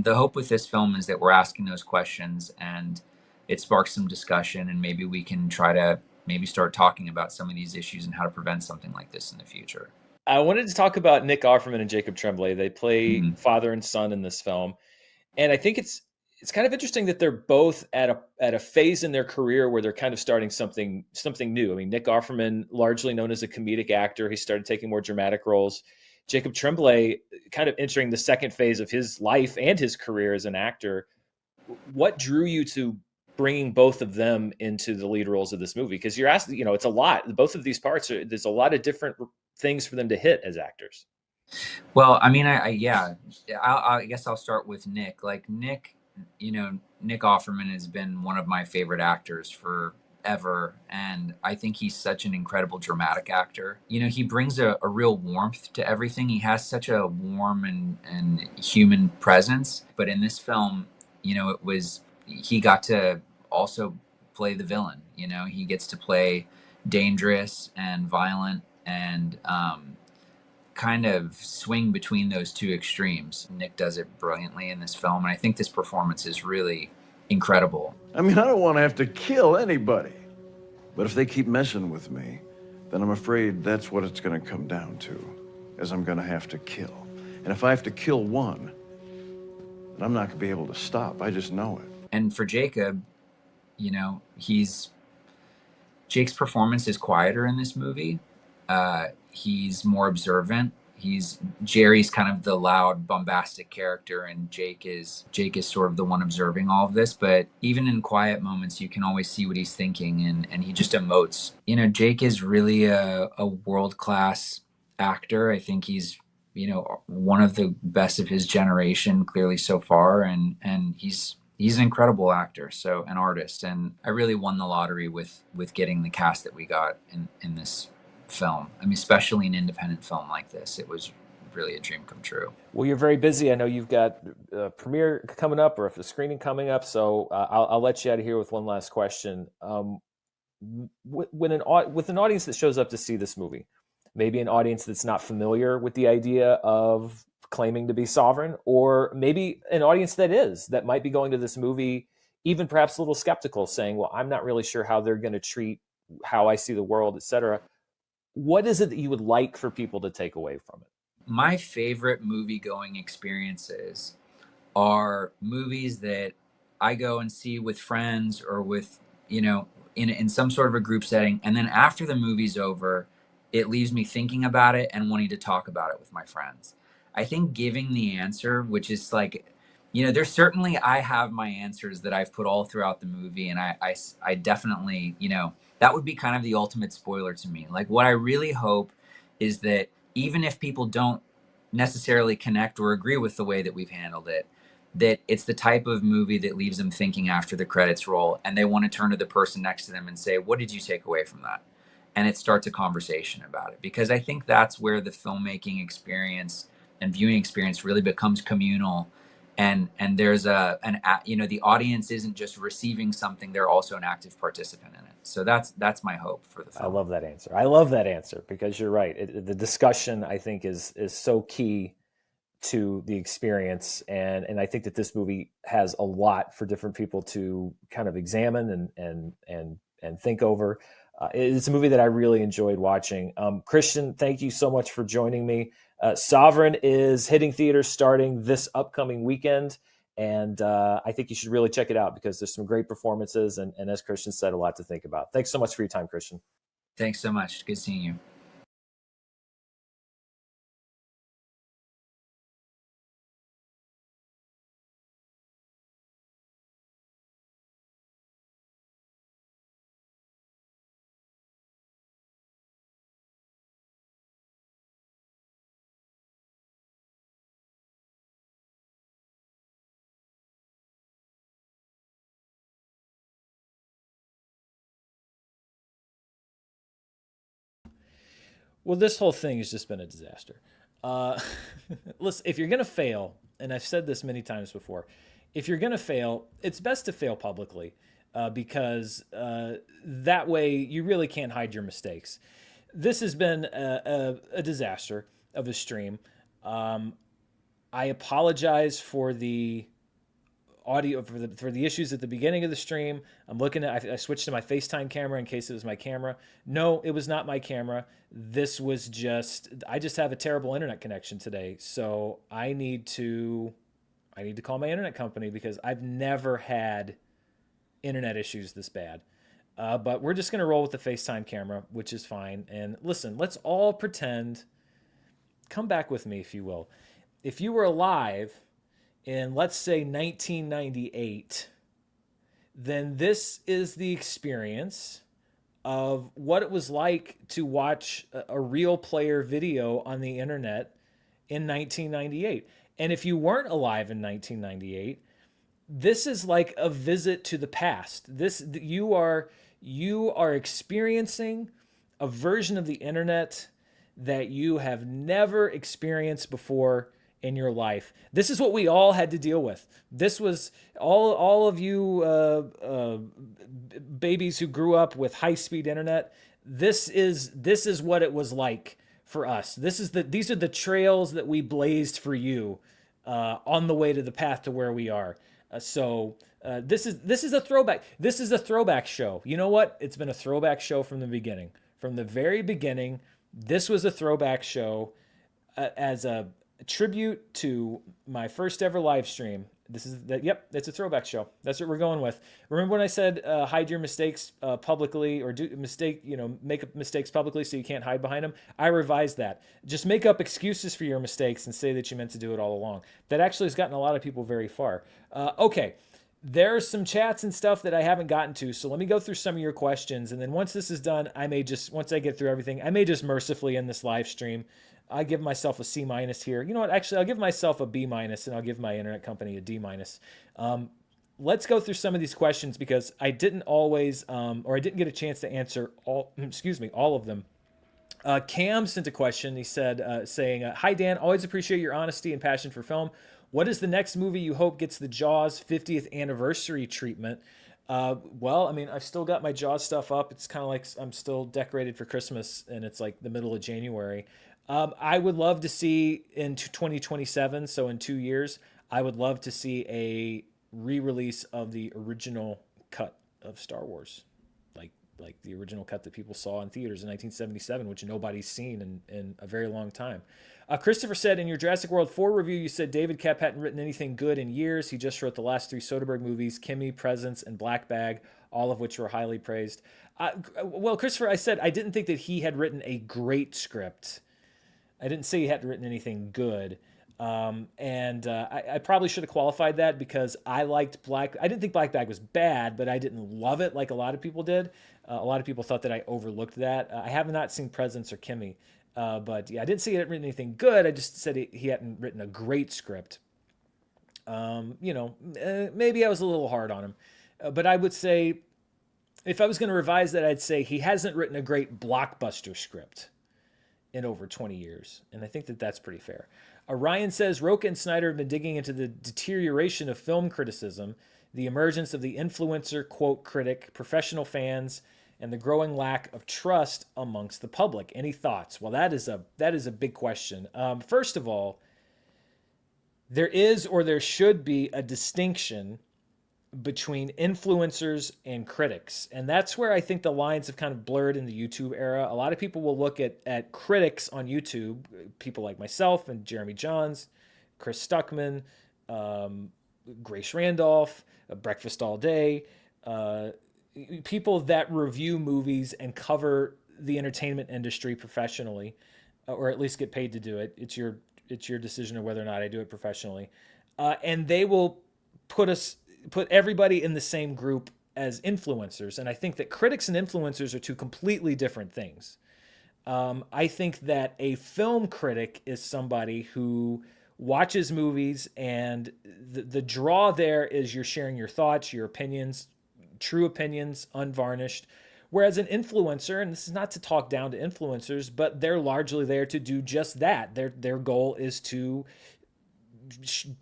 the hope with this film is that we're asking those questions, and it sparks some discussion, and maybe we can try to start talking about some of these issues and how to prevent something like this in the future. I wanted to talk about Nick Offerman and Jacob Tremblay. They play father and son in this film, and I think it's kind of interesting that they're both at a phase in their career where they're kind of starting something new. I mean, Nick Offerman, largely known as a comedic actor, he started taking more dramatic roles. Jacob Tremblay, kind of entering the second phase of his life and his career as an actor. What drew you to bringing both of them into the lead roles of this movie? Because you're asked, it's a lot. Both of these parts there's a lot of different things for them to hit as actors. Well, I mean, I guess I'll start with Nick. Like Nick Offerman has been one of my favorite actors for ever. And I think he's such an incredible dramatic actor. You know, he brings a real warmth to everything. He has such a warm and human presence. But in this film, you know, he got to also play the villain. You know, he gets to play dangerous and violent and kind of swing between those two extremes. Nick does it brilliantly in this film, and I think this performance is really incredible. I mean, I don't want to have to kill anybody. But if they keep messing with me, then I'm afraid that's what it's going to come down to, is I'm going to have to kill. And if I have to kill one, then I'm not going to be able to stop. I just know it. And for Jacob, you know, Jake's performance is quieter in this movie. He's more observant. Jerry's kind of the loud, bombastic character, and Jake is sort of the one observing all of this. But even in quiet moments, you can always see what he's thinking, and he just emotes. You know, Jake is really a world-class actor. I think he's, you know, one of the best of his generation, clearly so far, and he's an incredible actor, so an artist, and I really won the lottery with getting the cast that we got in this film. I mean, especially an independent film like this, it was really a dream come true. Well, you're very busy. I know you've got a premiere coming up or a screening coming up, so I'll let you out of here with one last question. With an audience that shows up to see this movie, maybe an audience that's not familiar with the idea of claiming to be sovereign, or maybe an audience that might be going to this movie even perhaps a little skeptical, saying, well, I'm not really sure how they're going to treat how I see the world, etc. What is it that you would like for people to take away from it? My favorite movie going experiences are movies that I go and see with friends or with, you know, in some sort of a group setting, and then after the movie's over, it leaves me thinking about it and wanting to talk about it with my friends. I think giving the answer, which is like, you know, there's certainly, I have my answers that I've put all throughout the movie, and I definitely, you know, that would be kind of the ultimate spoiler to me. Like, what I really hope is that even if people don't necessarily connect or agree with the way that we've handled it, that it's the type of movie that leaves them thinking after the credits roll, and they want to turn to the person next to them and say, what did you take away from that? And it starts a conversation about it, because I think that's where the filmmaking experience and viewing experience really becomes communal, and there's you know, the audience isn't just receiving something, they're also an active participant in it. So that's my hope for the film. I love that answer. I love that answer, because you're right. The discussion, I think, is so key to the experience, and I think that this movie has a lot for different people to kind of examine and think over. It's a movie that I really enjoyed watching. Christian, thank you so much for joining me. Sovereign is hitting theaters starting this upcoming weekend, and I think you should really check it out, because there's some great performances, and as Christian said, a lot to think about. Thanks so much for your time, Christian. Thanks so much. Good seeing you. Well, this whole thing has just been a disaster. Uh, Listen, if you're going to fail, and I've said this many times before, if you're going to fail, it's best to fail publicly, because that way you really can't hide your mistakes. This has been a disaster of a stream. I apologize for the audio, for the issues at the beginning of the stream. I'm looking at, I switched to my FaceTime camera in case it was my camera. No, it was not my camera. This was I just have a terrible internet connection today. So I need to call my internet company, because I've never had internet issues this bad. But we're just going to roll with the FaceTime camera, which is fine. And listen, let's all pretend, come back with me if you will. If you were alive in, let's say, 1998, then this is the experience of what it was like to watch a real player video on the internet in 1998. And if you weren't alive in 1998, this is like a visit to the past. you are experiencing a version of the internet that you have never experienced before in your life. This is what we all had to deal with. This was all of you babies who grew up with high-speed internet. This is what it was like for us. These are the trails that we blazed for you on the way to the path to where we are. This is a throwback. This is a throwback show. You know what? It's been a throwback show from the beginning. From the very beginning, this was a throwback show as a tribute to my first ever live stream. This is that. Yep, it's a throwback show. That's what we're going with. Remember when I said hide your mistakes publicly, or make up mistakes publicly so you can't hide behind them? I revised that. Just make up excuses for your mistakes and say that you meant to do it all along. That actually has gotten a lot of people very far. Okay. There's some chats and stuff that I haven't gotten to, so let me go through some of your questions, and then once this is done, once I get through everything, I may just mercifully end this live stream. I give myself a C- here. You know what? Actually, I'll give myself a B-, and I'll give my internet company a D-. Let's go through some of these questions because I didn't always, or I didn't get a chance to answer all of them. Cam sent a question. He said, saying, "Hi Dan, always appreciate your honesty and passion for film. What is the next movie you hope gets the Jaws 50th anniversary treatment?" Well, I mean, I've still got my Jaws stuff up. It's kind of like I'm still decorated for Christmas, and it's like the middle of January. I would love to see in 2027, so in 2 years, I would love to see a re-release of the original cut of Star Wars, like the original cut that people saw in theaters in 1977, which nobody's seen in a very long time. Christopher said, in your Jurassic World 4 review, you said David Koepp hadn't written anything good in years. He just wrote the last 3 Soderbergh movies, Kimmy, Presence, and Black Bag, all of which were highly praised. Well, Christopher, I said I didn't think that he had written a great script. I didn't say he hadn't written anything good. I probably should have qualified that because I didn't think Black Bag was bad, but I didn't love it like a lot of people did. A lot of people thought that I overlooked that. I have not seen Presence or Kimmy. But yeah, I didn't say he hadn't written anything good. I just said he hadn't written a great script. Maybe I was a little hard on him. But I would say, if I was going to revise that, I'd say he hasn't written a great blockbuster script in over 20 years. And I think that that's pretty fair. Ryan says, Roca and Snyder have been digging into the deterioration of film criticism, the emergence of the influencer, quote, critic, professional fans, and the growing lack of trust amongst the public. Any thoughts? Well, that is a big question. First of all, there is or there should be a distinction between influencers and critics. And that's where I think the lines have kind of blurred in the YouTube era. A lot of people will look at critics on YouTube, people like myself and Jeremy Johns, Chris Stuckman, Grace Randolph, Breakfast All Day, people that review movies and cover the entertainment industry professionally, or at least get paid to do it. It's your decision of whether or not I do it professionally. And they will put everybody in the same group as influencers. And I think that critics and influencers are two completely different things. I think that a film critic is somebody who watches movies, and the draw there is you're sharing your thoughts, your opinions, true opinions, unvarnished. Whereas an influencer, and this is not to talk down to influencers, but they're largely there to do just that. Their goal is to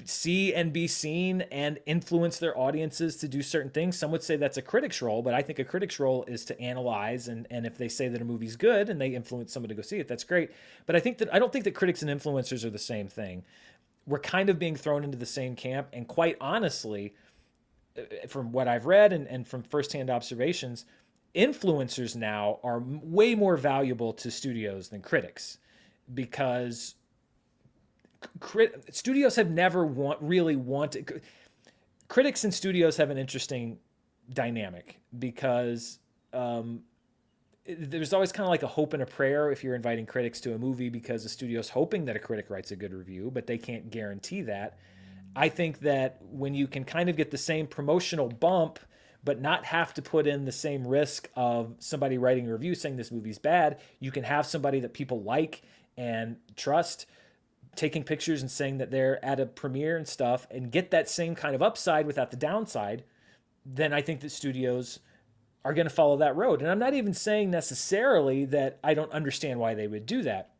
see and be seen and influence their audiences to do certain things. Some would say that's a critic's role, but I think a critic's role is to analyze, and if they say that a movie's good and they influence someone to go see it, that's great. But I don't think that critics and influencers are the same thing. We're kind of being thrown into the same camp, and quite honestly, from what I've read and from firsthand observations, influencers now are way more valuable to studios than critics, because studios have never really wanted. Critics and studios have an interesting dynamic because there's always kind of like a hope and a prayer if you're inviting critics to a movie, because the studio's hoping that a critic writes a good review, but they can't guarantee that. I think that when you can kind of get the same promotional bump, but not have to put in the same risk of somebody writing a review saying this movie's bad, you can have somebody that people like and trust taking pictures and saying that they're at a premiere and stuff, and get that same kind of upside without the downside. Then I think that studios are going to follow that road. And I'm not even saying necessarily that I don't understand why they would do that.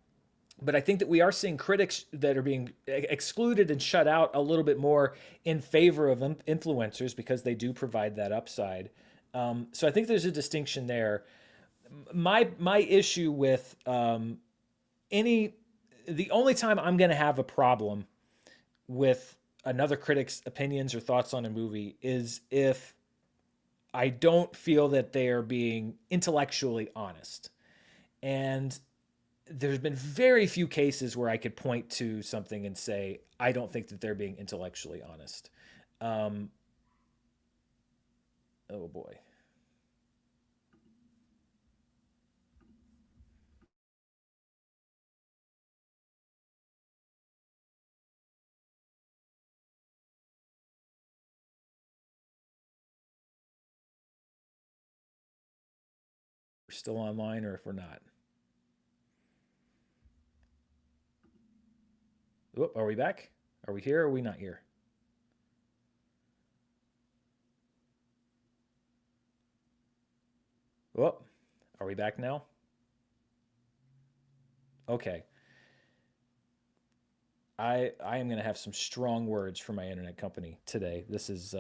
But I think that we are seeing critics that are being excluded and shut out a little bit more in favor of influencers because they do provide that upside. So I think there's a distinction there. My issue with any the only time I'm going to have a problem with another critic's opinions or thoughts on a movie is if I don't feel that they are being intellectually honest. And there's been very few cases where I could point to something and say, I don't think that they're being intellectually honest. Um, oh boy. We're still online or if we're not. Oop, are we back? Are we here or are we not here? Whoop. Are we back now? Okay. I am going to have some strong words for my internet company today. This is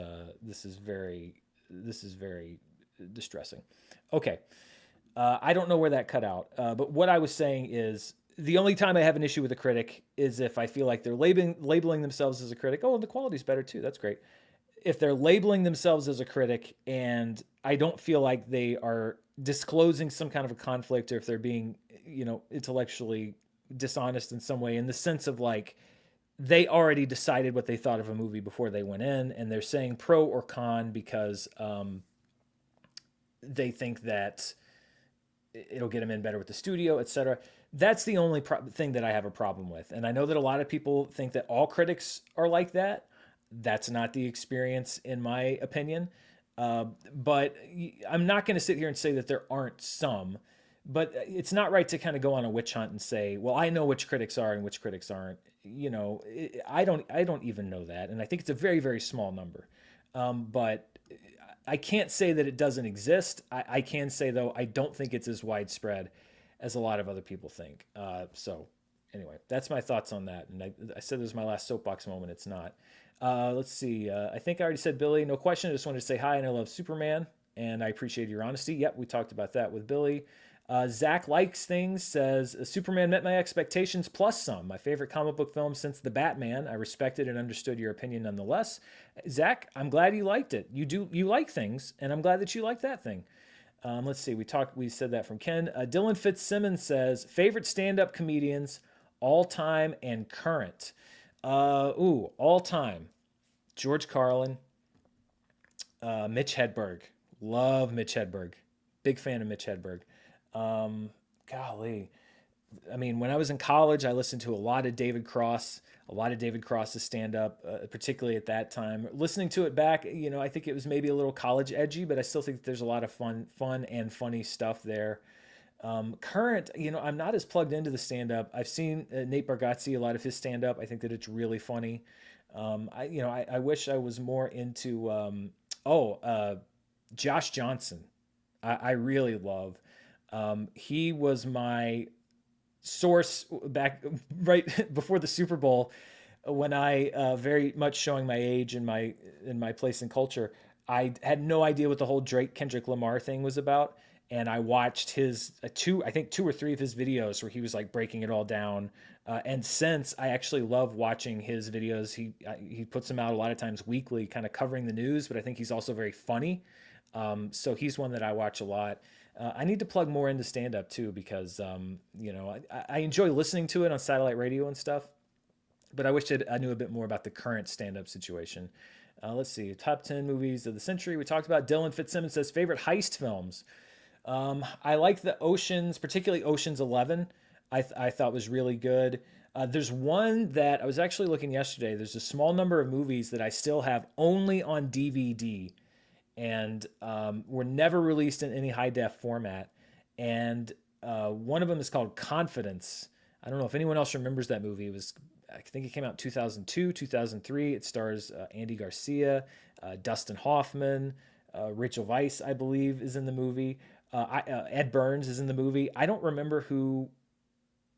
very distressing. Okay. I don't know where that cut out, but what I was saying is the only time I have an issue with a critic is if I feel like they're labeling themselves as a critic. Oh, and the quality's better too. That's great. If they're labeling themselves as a critic and I don't feel like they are disclosing some kind of a conflict, or if they're being, intellectually dishonest in some way, in the sense of like they already decided what they thought of a movie before they went in, and they're saying pro or con because they think that it'll get them in better with the studio, etc. That's the only thing that I have a problem with. And I know that a lot of people think that all critics are like that. That's not the experience, in my opinion. But I'm not going to sit here and say that there aren't some. But it's not right to kind of go on a witch hunt and say, "Well, I know which critics are and which critics aren't." I don't. I don't even know that, and I think it's a very, very small number. But I can't say that it doesn't exist. I can say though I don't think it's as widespread as a lot of other people think. So anyway, that's my thoughts on that. And I said this was my last soapbox moment. It's not. Let's see. I think I already said Billy. No question. I just wanted to say hi and I love Superman and I appreciate your honesty. Yep, we talked about that with Billy. Zach likes things, says Superman met my expectations plus some. My favorite comic book film since The Batman. I respected and understood your opinion nonetheless. Zach, I'm glad you liked it. You like things, and I'm glad that you like that thing. Let's see. We said that from Ken. Dylan Fitzsimmons says favorite stand-up comedians, all time and current. All time. George Carlin, Mitch Hedberg. Love Mitch Hedberg. Big fan of Mitch Hedberg. Golly. I mean, when I was in college, I listened to a lot of David Cross, a lot of David Cross's stand up, particularly at that time. Listening to it back, I think it was maybe a little college edgy, but I still think there's a lot of fun and funny stuff there. Current, I'm not as plugged into the stand up. I've seen Nate Bargatze, a lot of his stand up. I think that it's really funny. I wish I was more into, Josh Johnson. I really love. He was my source back right before the Super Bowl when I very much showing my age and my place in culture. I had no idea what the whole Drake Kendrick Lamar thing was about, and I watched his two or three of his videos where he was like breaking it all down. And since I actually love watching his videos, he puts them out a lot of times weekly, kind of covering the news. But I think he's also very funny. So he's one that I watch a lot. I need to plug more into stand up too because I enjoy listening to it on satellite radio and stuff. But I wish that I knew a bit more about the current stand up situation. Let's see, top 10 movies of the century. We talked about Dylan Fitzsimmons says favorite heist films. I like the Oceans, particularly Oceans 11. I thought was really good. There's one that I was actually looking yesterday. There's a small number of movies that I still have only on DVD and were never released in any high def format. And one of them is called Confidence. I don't know if anyone else remembers that movie. I think it came out in 2002, 2003. It stars Andy Garcia, Dustin Hoffman, Rachel Weisz, I believe, is in the movie. Ed Burns is in the movie. I don't remember who.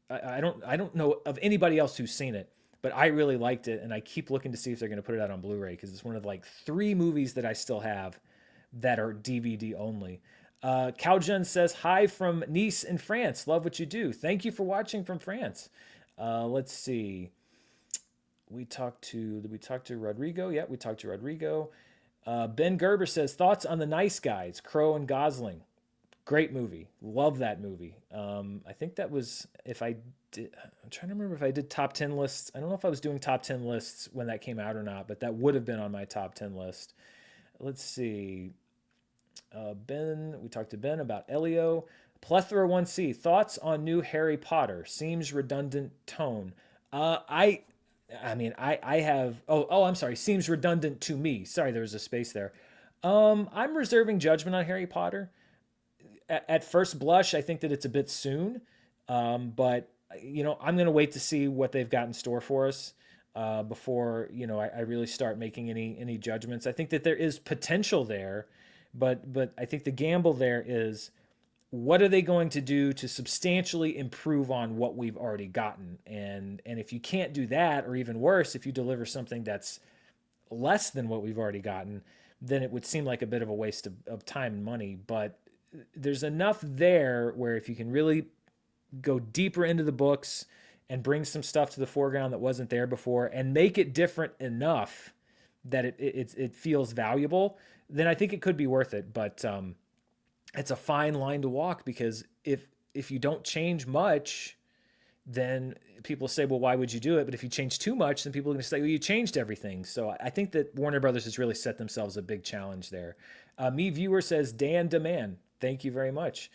I don't know of anybody else who's seen it, but I really liked it, and I keep looking to see if they're going to put it out on Blu-ray because it's one of like 3 movies that I still have that are DVD only. Cowjun says hi from Nice in France. Love what you do. Thank you for watching from France. Let's see. Did we talk to Rodrigo? Yeah, we talked to Rodrigo. Ben Gerber says thoughts on The Nice Guys, Crow and Gosling. Great movie. Love that movie. I think that was if I did. I'm trying to remember if I did top 10 lists. I don't know if I was doing top 10 lists when that came out or not, but that would have been on my top 10 list. Let's see. Ben, we talked to Ben about Elio. Plethora 1C, thoughts on new Harry Potter? Seems redundant tone. I have. I'm sorry. Seems redundant to me. Sorry, there was a space there. I'm reserving judgment on Harry Potter. At first blush, I think that it's a bit soon, but I'm going to wait to see what they've got in store for us before I really start making any judgments. I think that there is potential there, but I think the gamble there is what are they going to do to substantially improve on what we've already gotten, and if you can't do that, or even worse, if you deliver something that's less than what we've already gotten, then it would seem like a bit of a waste of time and money. But there's enough there where if you can really go deeper into the books and bring some stuff to the foreground that wasn't there before and make it different enough that it feels valuable, then I think it could be worth it. But it's a fine line to walk, because if you don't change much, then people say, well, why would you do it? But if you change too much, then people are going to say, well, you changed everything. So I think that Warner Brothers has really set themselves a big challenge there. Me Viewer says, Dan Demand. Thank you very much.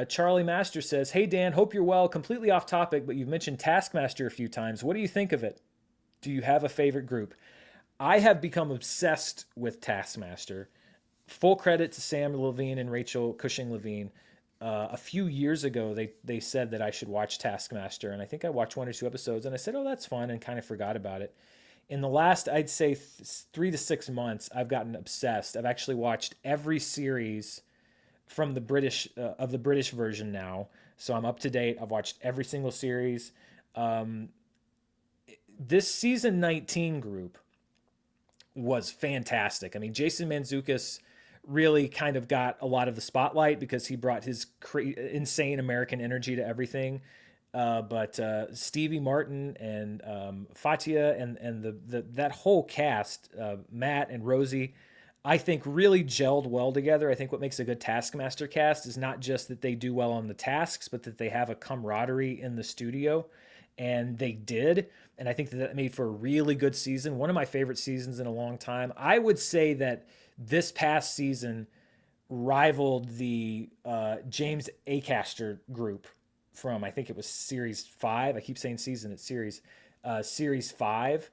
Charlie Master says, hey, Dan, hope you're well. Completely off topic, but you've mentioned Taskmaster a few times. What do you think of it? Do you have a favorite group? I have become obsessed with Taskmaster. Full credit to Sam Levine and Rachel Cushing Levine. A few years ago, they said that I should watch Taskmaster, and I think I watched 1 or 2 episodes, and I said, oh, that's fun, and kind of forgot about it. In the last, I'd say 3 to 6 months, I've gotten obsessed. I've actually watched every series from the British version now, so I'm up to date. I've watched every single series. This season 19 group was fantastic. I mean, Jason Mantzoukas really kind of got a lot of the spotlight because he brought his insane American energy to everything. But Stevie Martin and Fatia and that whole cast, Matt and Rosie, I think really gelled well together. I think what makes a good Taskmaster cast is not just that they do well on the tasks, but that they have a camaraderie in the studio. And they did. And I think that made for a really good season. One of my favorite seasons in a long time. I would say that this past season rivaled the James Acaster group from, I think it was series 5. I keep saying season, it's series 5.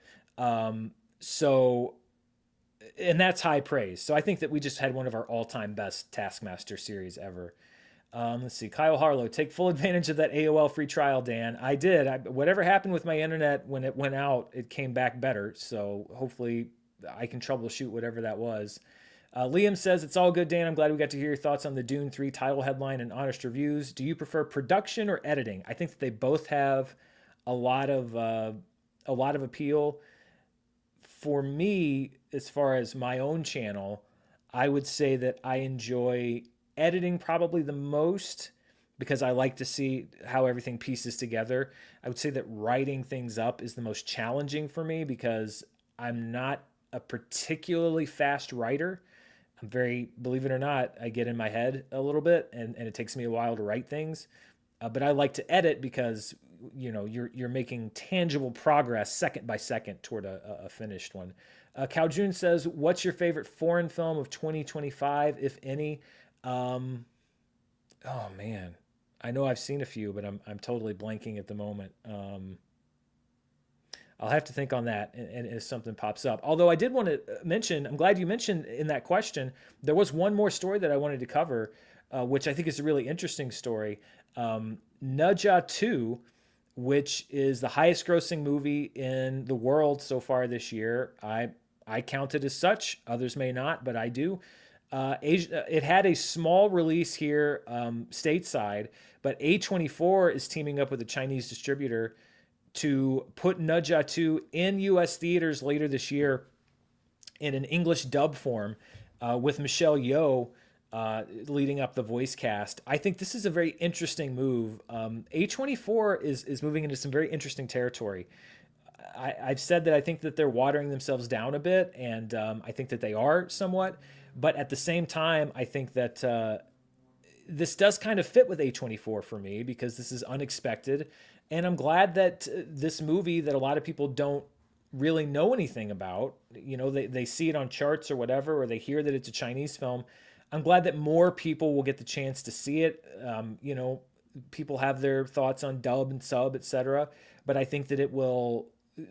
And that's high praise. So I think that we just had one of our all-time best Taskmaster series ever. Let's see. Kyle Harlow, take full advantage of that AOL free trial, Dan. I did. Whatever happened with my internet when it went out, it came back better. So hopefully I can troubleshoot whatever that was. Liam says, it's all good, Dan. I'm glad we got to hear your thoughts on the Dune 3 title headline and honest reviews. Do you prefer production or editing? I think that they both have a lot of appeal. For me, as far as my own channel, I would say that I enjoy editing probably the most because I like to see how everything pieces together. I would say that writing things up is the most challenging for me because I'm not a particularly fast writer. I'm very, believe it or not, I get in my head a little bit and it takes me a while to write things. But I like to edit because you're making tangible progress second by second toward a finished one. Kaljun says, what's your favorite foreign film of 2025, if any? Oh man, I know I've seen a few, but I'm totally blanking at the moment. I'll have to think on that, and if something pops up. Although I did want to mention, I'm glad you mentioned in that question, there was one more story that I wanted to cover, which I think is a really interesting story. Naja 2, which is the highest grossing movie in the world so far this year. I count it as such. Others may not, but I do. It had a small release here stateside, but A24 is teaming up with a Chinese distributor to put Naja 2 in U.S. theaters later this year in an English dub form with Michelle Yeoh leading up the voice cast. I think this is a very interesting move. A24 is moving into some very interesting territory. I've said that I think that they're watering themselves down a bit, and I think that they are somewhat. But at the same time, I think that this does kind of fit with A24 for me because this is unexpected. And I'm glad that this movie that a lot of people don't really know anything about, they see it on charts or whatever, or they hear that it's a Chinese film. I'm glad that more people will get the chance to see it. People have their thoughts on dub and sub, etc. But I think that it will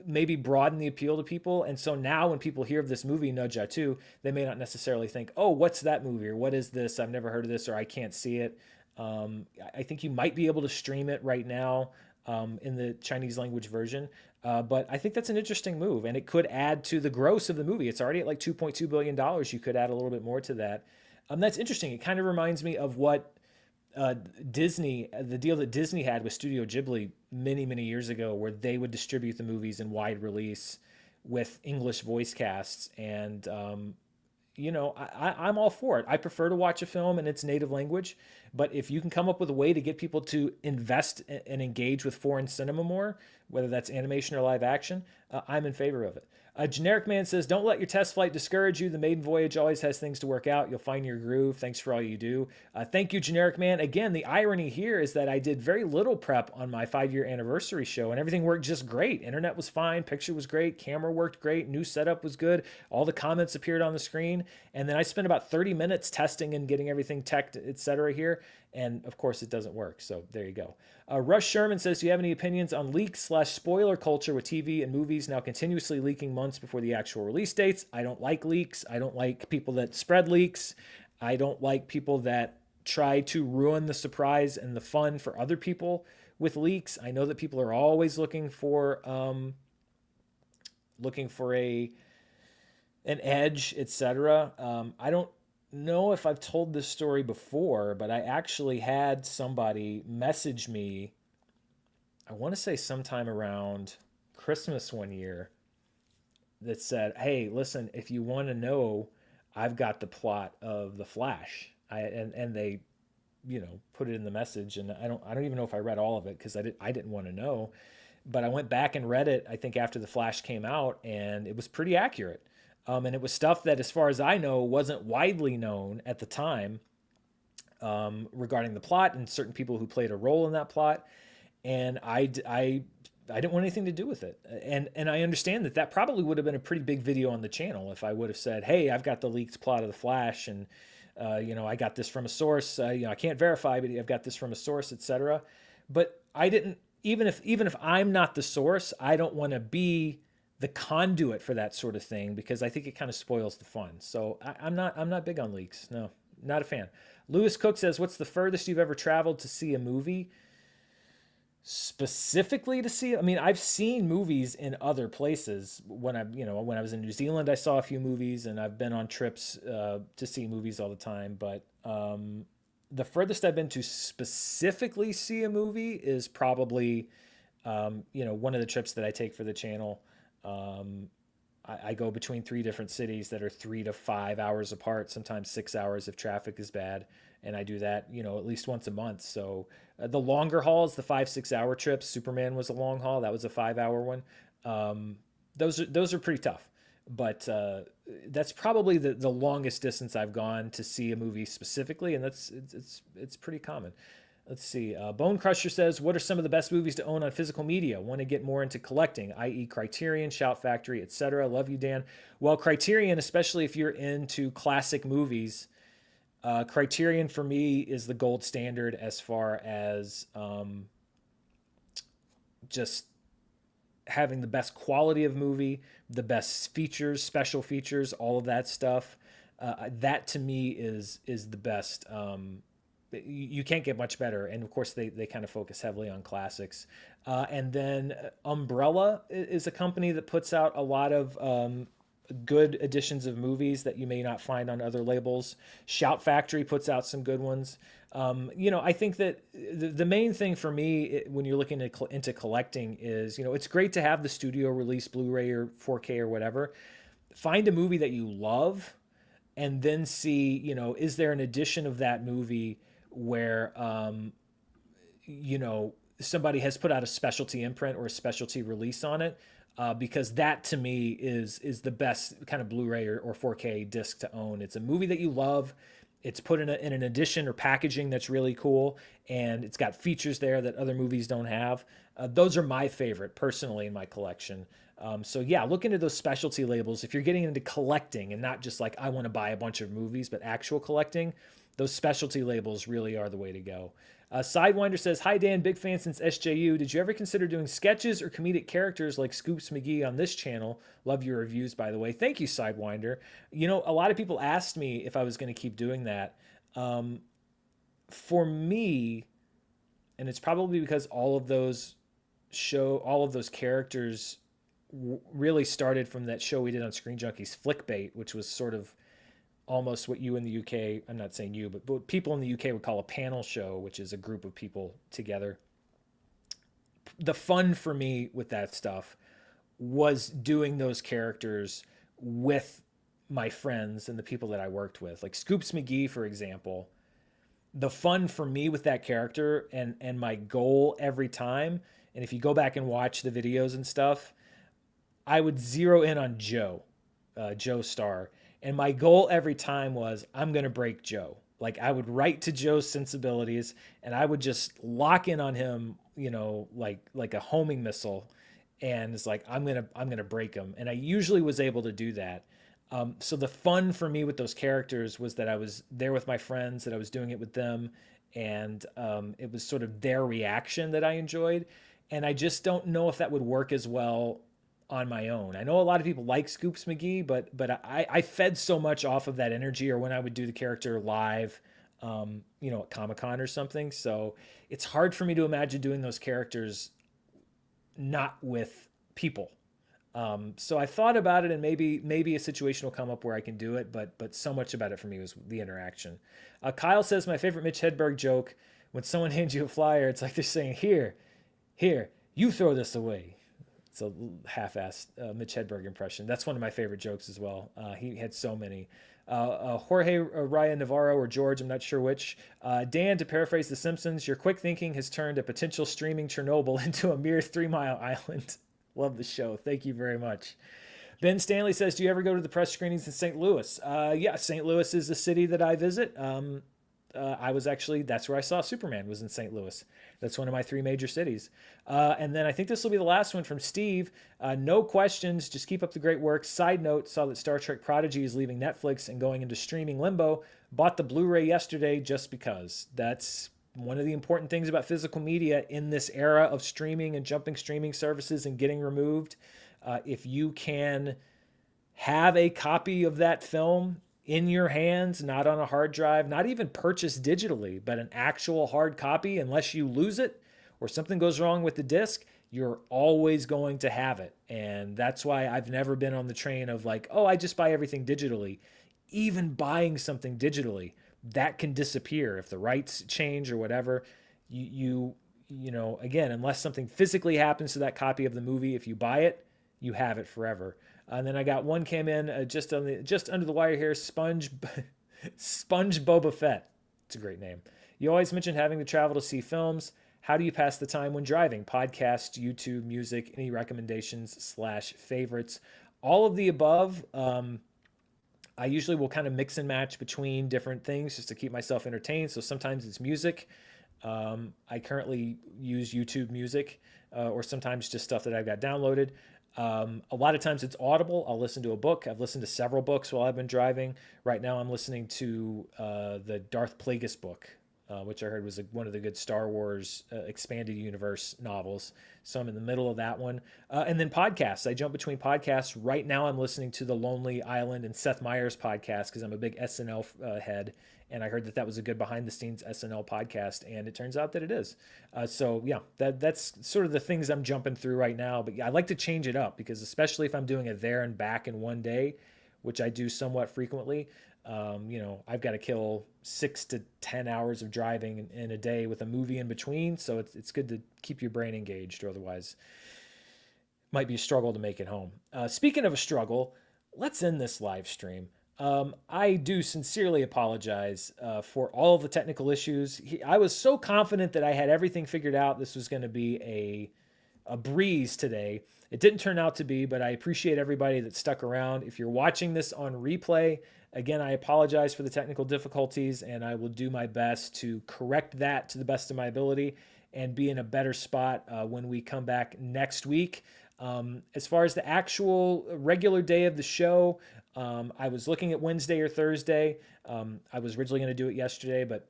maybe broaden the appeal to people. And so now when people hear of this movie, Naja 2, they may not necessarily think, oh, what's that movie? Or what is this? I've never heard of this, or I can't see it. I think you might be able to stream it right now in the Chinese language version. But I think that's an interesting move, and it could add to the gross of the movie. It's already at like $2.2 billion. You could add a little bit more to that. That's interesting. It kind of reminds me of what Disney, the deal that Disney had with Studio Ghibli many, many years ago, where they would distribute the movies in wide release with English voice casts. And I'm all for it. I prefer to watch a film in its native language, but if you can come up with a way to get people to invest and engage with foreign cinema more, whether that's animation or live action, I'm in favor of it. Generic Man says, don't let your test flight discourage you. The maiden voyage always has things to work out. You'll find your groove. Thanks for all you do. Thank you, Generic Man. Again, the irony here is that I did very little prep on my 5-year anniversary show, and everything worked just great. Internet was fine. Picture was great. Camera worked great. New setup was good. All the comments appeared on the screen. And then I spent about 30 minutes testing and getting everything teched, etc. here. And of course, it doesn't work. So there you go. Rush Sherman says, do you have any opinions on leaks/spoiler culture with TV and movies now continuously leaking months before the actual release dates? I don't like leaks. I don't like people that spread leaks. I don't like people that try to ruin the surprise and the fun for other people with leaks. I know that people are always looking for an edge, etc. I don't know if I've told this story before, but I actually had somebody message me, I want to say sometime around Christmas one year, that said, hey, listen, if you want to know, I've got the plot of The Flash. And they put it in the message, and I don't even know if I read all of it because I didn't want to know, but I went back and read it, I think after The Flash came out, and it was pretty accurate. And it was stuff that, as far as I know, wasn't widely known at the time regarding the plot and certain people who played a role in that plot. And I didn't want anything to do with it. And I understand that probably would have been a pretty big video on the channel if I would have said, hey, I've got the leaked plot of The Flash, and I got this from a source. I can't verify, but I've got this from a source, etc. But I didn't. Even if I'm not the source, I don't want to be the conduit for that sort of thing because I think it kind of spoils the fun. So I'm not big on leaks. No, not a fan. Lewis Cook says, "What's the furthest you've ever traveled to see a movie?" Specifically to see, I mean, I've seen movies in other places. When I was in New Zealand, I saw a few movies, and I've been on trips to see movies all the time. But the furthest I've been to specifically see a movie is probably, one of the trips that I take for the channel. I go between 3 different cities that are 3 to 5 hours apart, sometimes 6 hours if traffic is bad. And I do that, at least once a month. So the longer hauls, the 5-6 hour trips, Superman was a long haul. That was a 5-hour one. Those are pretty tough, but that's probably the longest distance I've gone to see a movie specifically. And it's pretty common. Let's see. Bone Crusher says, what are some of the best movies to own on physical media? Want to get more into collecting, i.e. Criterion, Shout Factory, etc. Love you, Dan. Well, Criterion, especially if you're into classic movies, Criterion for me is the gold standard as far as just having the best quality of movie, the best features, special features, all of that stuff. That to me is the best. You can't get much better. And of course, they kind of focus heavily on classics. And then Umbrella is a company that puts out a lot of good editions of movies that you may not find on other labels. Shout Factory puts out some good ones. I think that the main thing for me when you're looking into collecting is, it's great to have the studio release Blu-ray or 4K or whatever. Find a movie that you love and then see, is there an edition of that movie where, somebody has put out a specialty imprint or a specialty release on it, because that to me is the best kind of Blu-ray or 4K disc to own. It's a movie that you love. It's put in an edition or packaging that's really cool, and it's got features there that other movies don't have. Those are my favorite personally in my collection. So yeah, look into those specialty labels if you're getting into collecting and not just like I want to buy a bunch of movies, but actual collecting. Those specialty labels really are the way to go. Sidewinder says, "Hi Dan, big fan since SJU. Did you ever consider doing sketches or comedic characters like Scoops McGee on this channel? Love your reviews, by the way." Thank you, Sidewinder. A lot of people asked me if I was going to keep doing that. For me, and it's probably because all of those characters really started from that show we did on Screen Junkies, Flickbait, which was sort of almost what you in the UK, I'm not saying you, but what people in the UK would call a panel show, which is a group of people together. The fun for me with that stuff was doing those characters with my friends and the people that I worked with. Like Scoops McGee, for example, the fun for me with that character and my goal every time, and if you go back and watch the videos and stuff, I would zero in on Joe Starr. And my goal every time was, I'm going to break Joe. Like I would write to Joe's sensibilities and I would just lock in on him, like a homing missile. And it's like, I'm going to break him. And I usually was able to do that. So the fun for me with those characters was that I was there with my friends, that I was doing it with them. And it was sort of their reaction that I enjoyed. And I just don't know if that would work as well on my own. I know a lot of people like Scoops McGee, but I fed so much off of that energy, or when I would do the character live, at Comic-Con or something. So it's hard for me to imagine doing those characters not with people. So I thought about it, and maybe a situation will come up where I can do it, but so much about it for me was the interaction. Kyle says, my favorite Mitch Hedberg joke: when someone hands you a flyer, it's like they're saying, here, you throw this away. It's a half-assed Mitch Hedberg impression. That's one of my favorite jokes as well. He had so many. Jorge Ryan Navarro or George, I'm not sure which. Dan, to paraphrase The Simpsons, your quick thinking has turned a potential streaming Chernobyl into a mere 3-mile island. Love the show. Thank you very much. Ben Stanley says, do you ever go to the press screenings in St. Louis? Yeah, St. Louis is the city that I visit. That's where I saw Superman, was in St. Louis. That's one of my 3 major cities. And then I think this will be the last one from Steve. No questions. Just keep up the great work. Side note, saw that Star Trek Prodigy is leaving Netflix and going into streaming limbo. Bought the Blu-ray yesterday just because. That's one of the important things about physical media in this era of streaming and jumping streaming services and getting removed. If you can have a copy of that film in your hands, not on a hard drive, not even purchased digitally, but an actual hard copy, unless you lose it or something goes wrong with the disc, you're always going to have it. And that's why I've never been on the train of like, oh, I just buy everything digitally. Even buying something digitally, that can disappear if the rights change or whatever. Again, unless something physically happens to that copy of the movie, if you buy it, you have it forever. And then I got one came in just under the wire here. Sponge Boba Fett. It's a great name. You always mention having to travel to see films. How do you pass the time when driving? Podcast, YouTube, music, any recommendations / favorites? All of the above. I usually will kind of mix and match between different things just to keep myself entertained. So sometimes it's music. I currently use YouTube Music, or sometimes just stuff that I've got downloaded. A lot of times it's Audible. I'll listen to a book. I've listened to several books while I've been driving. Right now I'm listening to the Darth Plagueis book, which I heard was one of the good Star Wars expanded universe novels. So I'm in the middle of that one. And then podcasts. I jump between podcasts. Right now I'm listening to the Lonely Island and Seth Meyers podcast because I'm a big SNL head. And I heard that that was a good behind the scenes SNL podcast. And it turns out that it is. So yeah, that's sort of the things I'm jumping through right now. But yeah, I like to change it up because especially if I'm doing a there and back in one day, which I do somewhat frequently, I've got to kill 6 to 10 hours of driving in a day with a movie in between. So it's good to keep your brain engaged, or otherwise it might be a struggle to make it home. Speaking of a struggle, let's end this live stream. I do sincerely apologize for all of the technical issues. I was so confident that I had everything figured out. This was going to be a breeze today. It didn't turn out to be, but I appreciate everybody that stuck around. If you're watching this on replay, again, I apologize for the technical difficulties, and I will do my best to correct that to the best of my ability and be in a better spot when we come back next week. As far as the actual regular day of the show, I was looking at Wednesday or Thursday. I was originally going to do it yesterday, but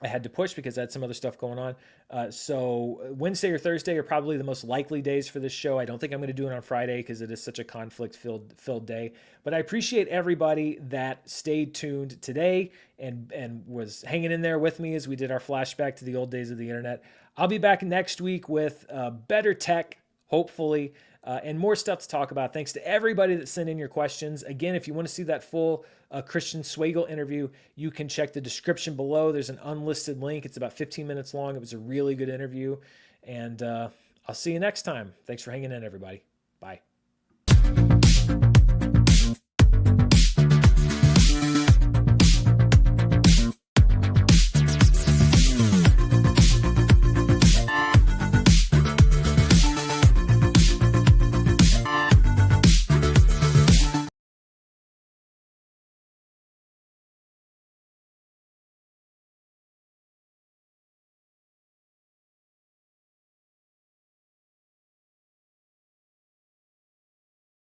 I had to push because I had some other stuff going on. So Wednesday or Thursday are probably the most likely days for this show. I don't think I'm going to do it on Friday because it is such a conflict-filled day. But I appreciate everybody that stayed tuned today and was hanging in there with me as we did our flashback to the old days of the internet. I'll be back next week with better tech, hopefully, and more stuff to talk about. Thanks to everybody that sent in your questions. Again, if you want to see that full Christian Swegel interview, you can check the description below. There's an unlisted link. It's about 15 minutes long. It was a really good interview. And I'll see you next time. Thanks for hanging in, everybody. Bye.